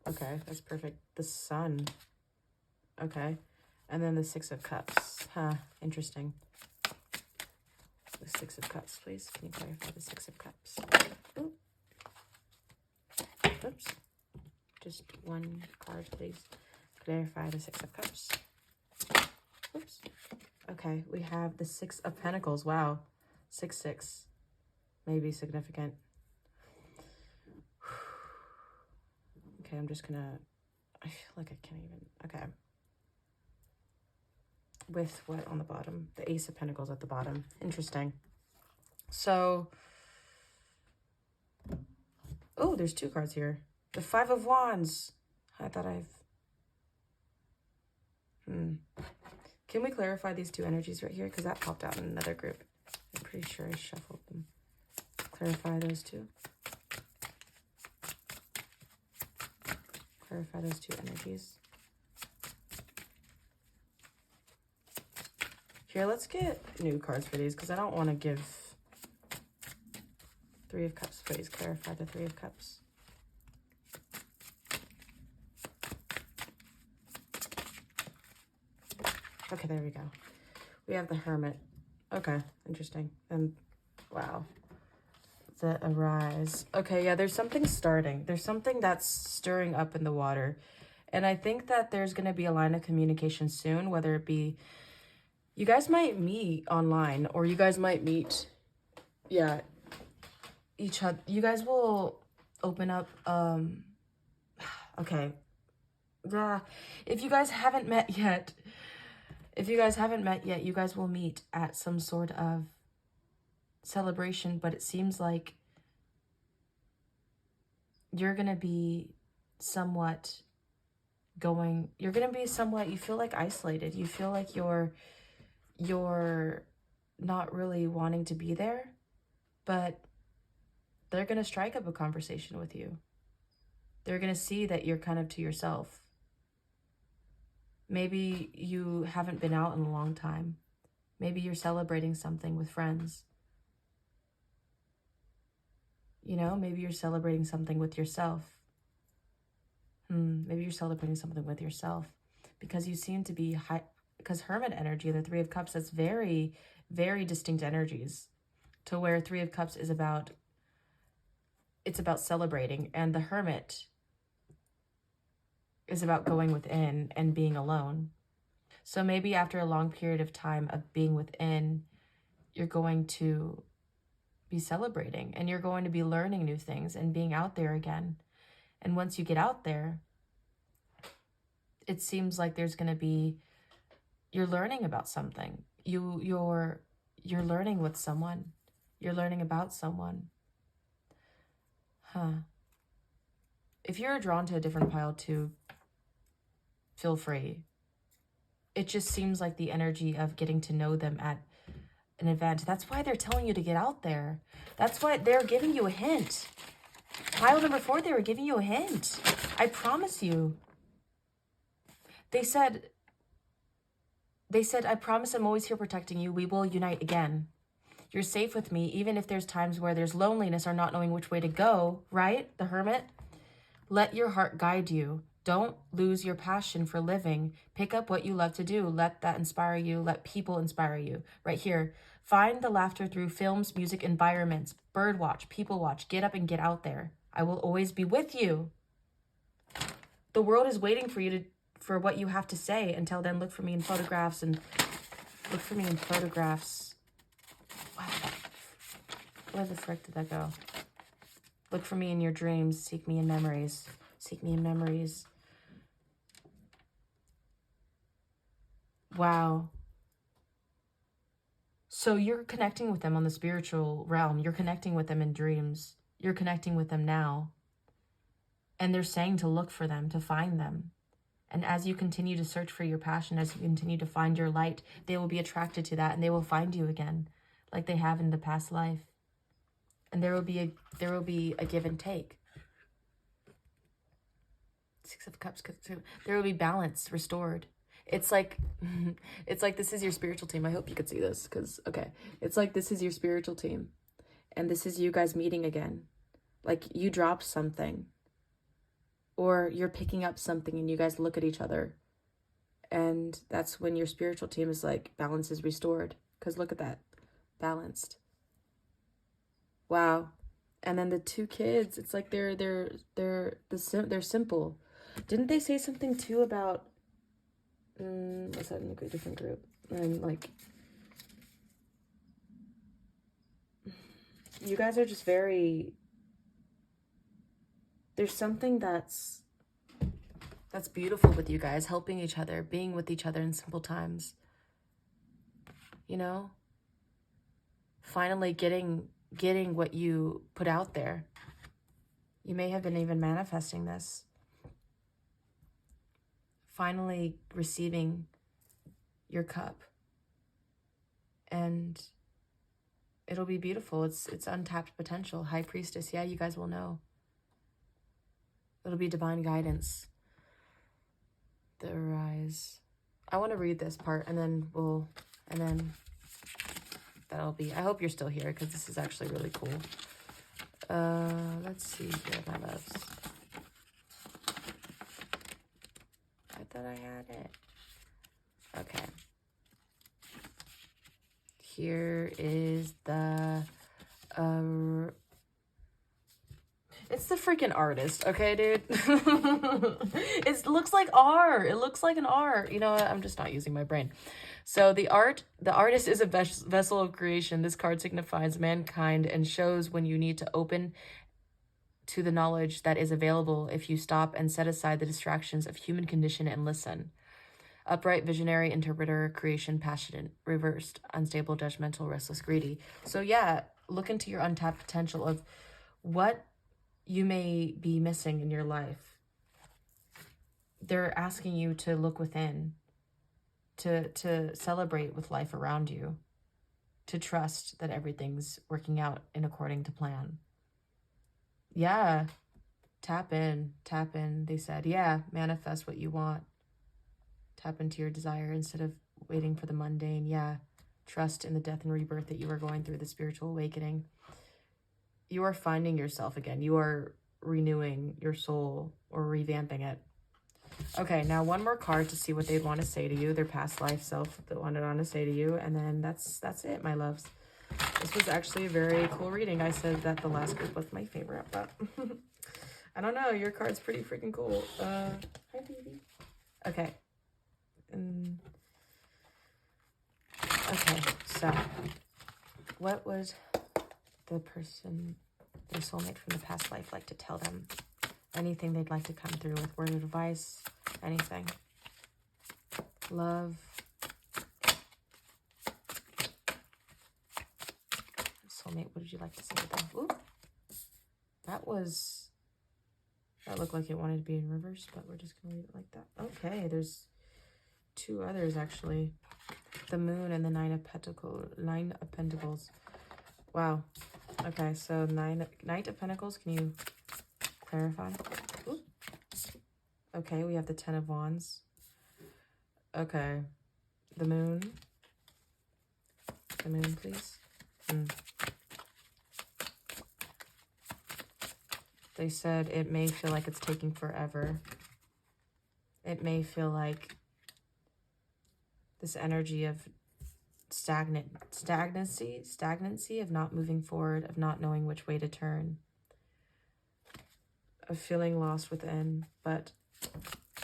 Okay, that's perfect. The Sun. Okay. And then the 6 of Cups. Huh. Interesting. The 6 of Cups, please. Can you clarify the 6 of Cups? Ooh. Oops. Just one card, please. Clarify the 6 of Cups. Oops. Okay, we have the 6 of Pentacles. Wow. 6-6. Maybe significant. Okay, I'm just gonna... I feel like I can't even... Okay. With what on the bottom? The Ace of Pentacles at the bottom. Interesting. So... Oh, there's 2 cards here. The 5 of Wands. I thought Can we clarify these 2 energies right here? Because that popped out in another group. I'm pretty sure I shuffled them. Clarify those 2. Clarify those 2 energies. Here, let's get new cards for these because I don't want to give 3 of Cups, please. Clarify the 3 of Cups. Okay, there we go. We have the Hermit. Okay, interesting. And wow. The Arise. Okay, yeah, there's something starting. There's something that's stirring up in the water. And I think that there's going to be a line of communication soon, whether it be you guys might meet online or you guys might meet, yeah, each other. You guys will open up, okay. If you guys haven't met yet, you guys will meet at some sort of celebration, but it seems like you're going to be somewhat you're going to be somewhat, you feel like isolated. You feel like you're not really wanting to be there, but they're going to strike up a conversation with you. They're going to see that you're kind of to yourself. Maybe you haven't been out in a long time. Maybe you're celebrating something with friends. You know, maybe you're celebrating something with yourself. Maybe you're celebrating something with yourself because you seem to be high, because Hermit energy, the Three of Cups, that's very, very distinct energies, to where Three of Cups is about, it's about celebrating, and the Hermit is about going within and being alone. So maybe after a long period of time of being within, you're going to be celebrating and you're going to be learning new things and being out there again. And once you get out there, it seems like there's going to be, you're learning about something. You're learning with someone. You're learning about someone. If you're drawn to a different pile too, feel free. It just seems like the energy of getting to know them at an event. That's why they're telling you to get out there. That's why they're giving you a hint. Pile number 4, they were giving you a hint. I promise you. They said, I promise I'm always here protecting you. We will unite again. You're safe with me, even if there's times where there's loneliness or not knowing which way to go, right? The Hermit. Let your heart guide you. Don't lose your passion for living. Pick up what you love to do. Let that inspire you. Let people inspire you. Right here. Find the laughter through films, music, environments. Bird watch, people watch. Get up and get out there. I will always be with you. The world is waiting for you for what you have to say. Until then, look for me in photographs and look for me in photographs. Where the frick did that go? Look for me in your dreams. Seek me in memories. Seek me in memories. Wow. So you're connecting with them on the spiritual realm. You're connecting with them in dreams. You're connecting with them now. And they're saying to look for them, to find them. And as you continue to search for your passion, as you continue to find your light, they will be attracted to that and they will find you again, like they have in the past life. And there will be a give and take. 6 of Cups. There will be balance restored. It's like this is your spiritual team. I hope you could see this because, okay. It's like this is your spiritual team. And this is you guys meeting again. Like you dropped something. Or you're picking up something and you guys look at each other. And that's when your spiritual team is like, balance is restored. Because look at that. Balanced. Wow. And then the 2 kids, it's like they're simple. Didn't they say something too about what's that in a different group? And like you guys are just very, there's something that's beautiful with you guys, helping each other, being with each other in simple times. You know? Finally getting what you put out there. You may have been even manifesting this. Finally receiving your cup. And it'll be beautiful. It's untapped potential. High Priestess. Yeah, you guys will know. It'll be divine guidance. The Rise. I want to read this part and then that'll be, I hope you're still here because this is actually really cool. Let's see here, my loves. I thought I had it. Okay. Here is the, it's the freaking artist, okay, dude? It looks like R. It looks like an R. You know what? I'm just not using my brain. So the artist is a vessel of creation. This card signifies mankind and shows when you need to open to the knowledge that is available if you stop and set aside the distractions of human condition and listen. Upright, visionary, interpreter, creation, passionate, reversed, unstable, judgmental, restless, greedy. So yeah, look into your untapped potential of what you may be missing in your life. they're asking you to look within, to celebrate with life around you, to trust that everything's working out in according to plan. Yeah, tap in, they said. Yeah, manifest what you want. Tap into your desire instead of waiting for the mundane. Yeah, trust in the death and rebirth that you are going through, the spiritual awakening. You are finding yourself again. You are renewing your soul or revamping it. Okay, now one more card to see what they'd want to say to you, their past life self that wanted on to say to you, and then that's it, my loves. This was actually a very cool reading. I said that the last group was my favorite, but I don't know. Your card's pretty freaking cool. Hi, baby. Okay. Okay, so what would the person, their soulmate from the past life, like to tell them? Anything they'd like to come through with, word of advice, anything. Love. Soulmate, what did you like to say to them? Ooh, that looked like it wanted to be in reverse, but we're just gonna leave it like that. Okay, there's two others actually. The moon and the nine of pentacles. Wow. Okay, so Knight of Pentacles, can you clarify? Ooh. Okay, we have the 10 of Wands. Okay. The moon. The moon, please. They said it may feel like it's taking forever. It may feel like this energy of stagnancy, of not moving forward, of not knowing which way to turn, of feeling lost within. But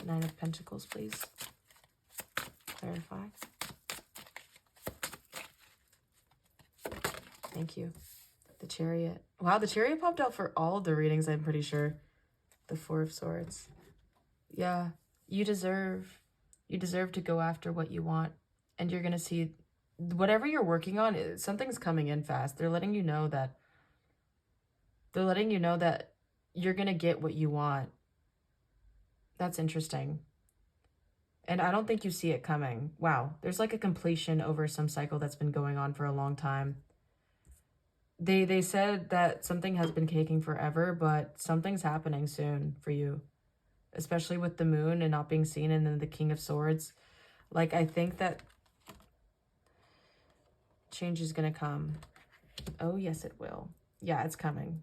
9 of Pentacles, please. Clarify. Thank you. The Chariot. Wow, the Chariot popped out for all of the readings, I'm pretty sure. The 4 of Swords. Yeah, you deserve to go after what you want. And you're going to see whatever you're working on, something's coming in fast. They're letting you know that you're going to get what you want. That's interesting. And I don't think you see it coming. Wow, there's like a completion over some cycle that's been going on for a long time. They said that something has been taking forever, but something's happening soon for you. Especially with the moon and not being seen, and then the King of Swords. Like, I think that change is going to come. Oh, yes, it will. Yeah, it's coming.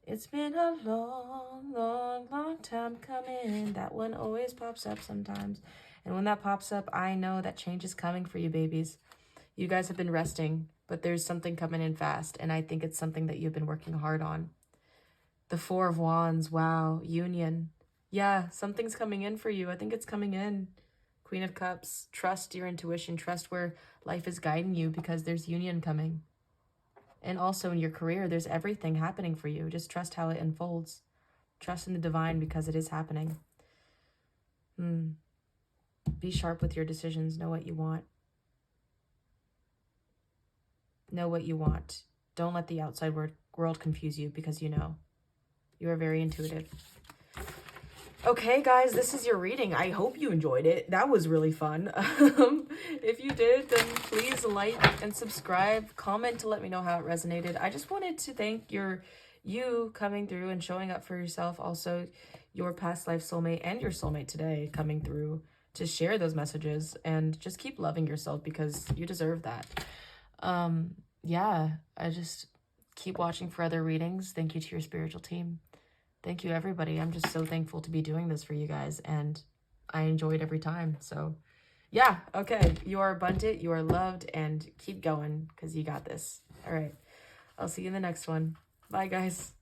It's been a long, long, long time coming. That one always pops up sometimes. And when that pops up, I know that change is coming for you, babies. You guys have been resting, but there's something coming in fast. And I think it's something that you've been working hard on. The 4 of Wands. Wow. Union. Yeah, something's coming in for you. I think it's coming in. Queen of Cups. Trust your intuition. Trust where life is guiding you, because there's union coming. And also in your career, there's everything happening for you. Just trust how it unfolds. Trust in the divine, because it is happening. Be sharp with your decisions. Know what you want. Know what you want. Don't let the outside world confuse you, because you know. You are very intuitive. Okay, guys, this is your reading. I hope you enjoyed it. That was really fun. If you did, then please like and subscribe. Comment to let me know how it resonated. I just wanted to thank you coming through and showing up for yourself. Also, your past life soulmate and your soulmate today coming through to share those messages. And just keep loving yourself, because you deserve that. Yeah, I just keep watching for other readings. Thank you to your spiritual team. Thank you, everybody. I'm just so thankful to be doing this for you guys, and I enjoy it every time. So, yeah, okay. You are abundant, you are loved, and keep going, because you got this. All right. I'll see you in the next one. Bye, guys.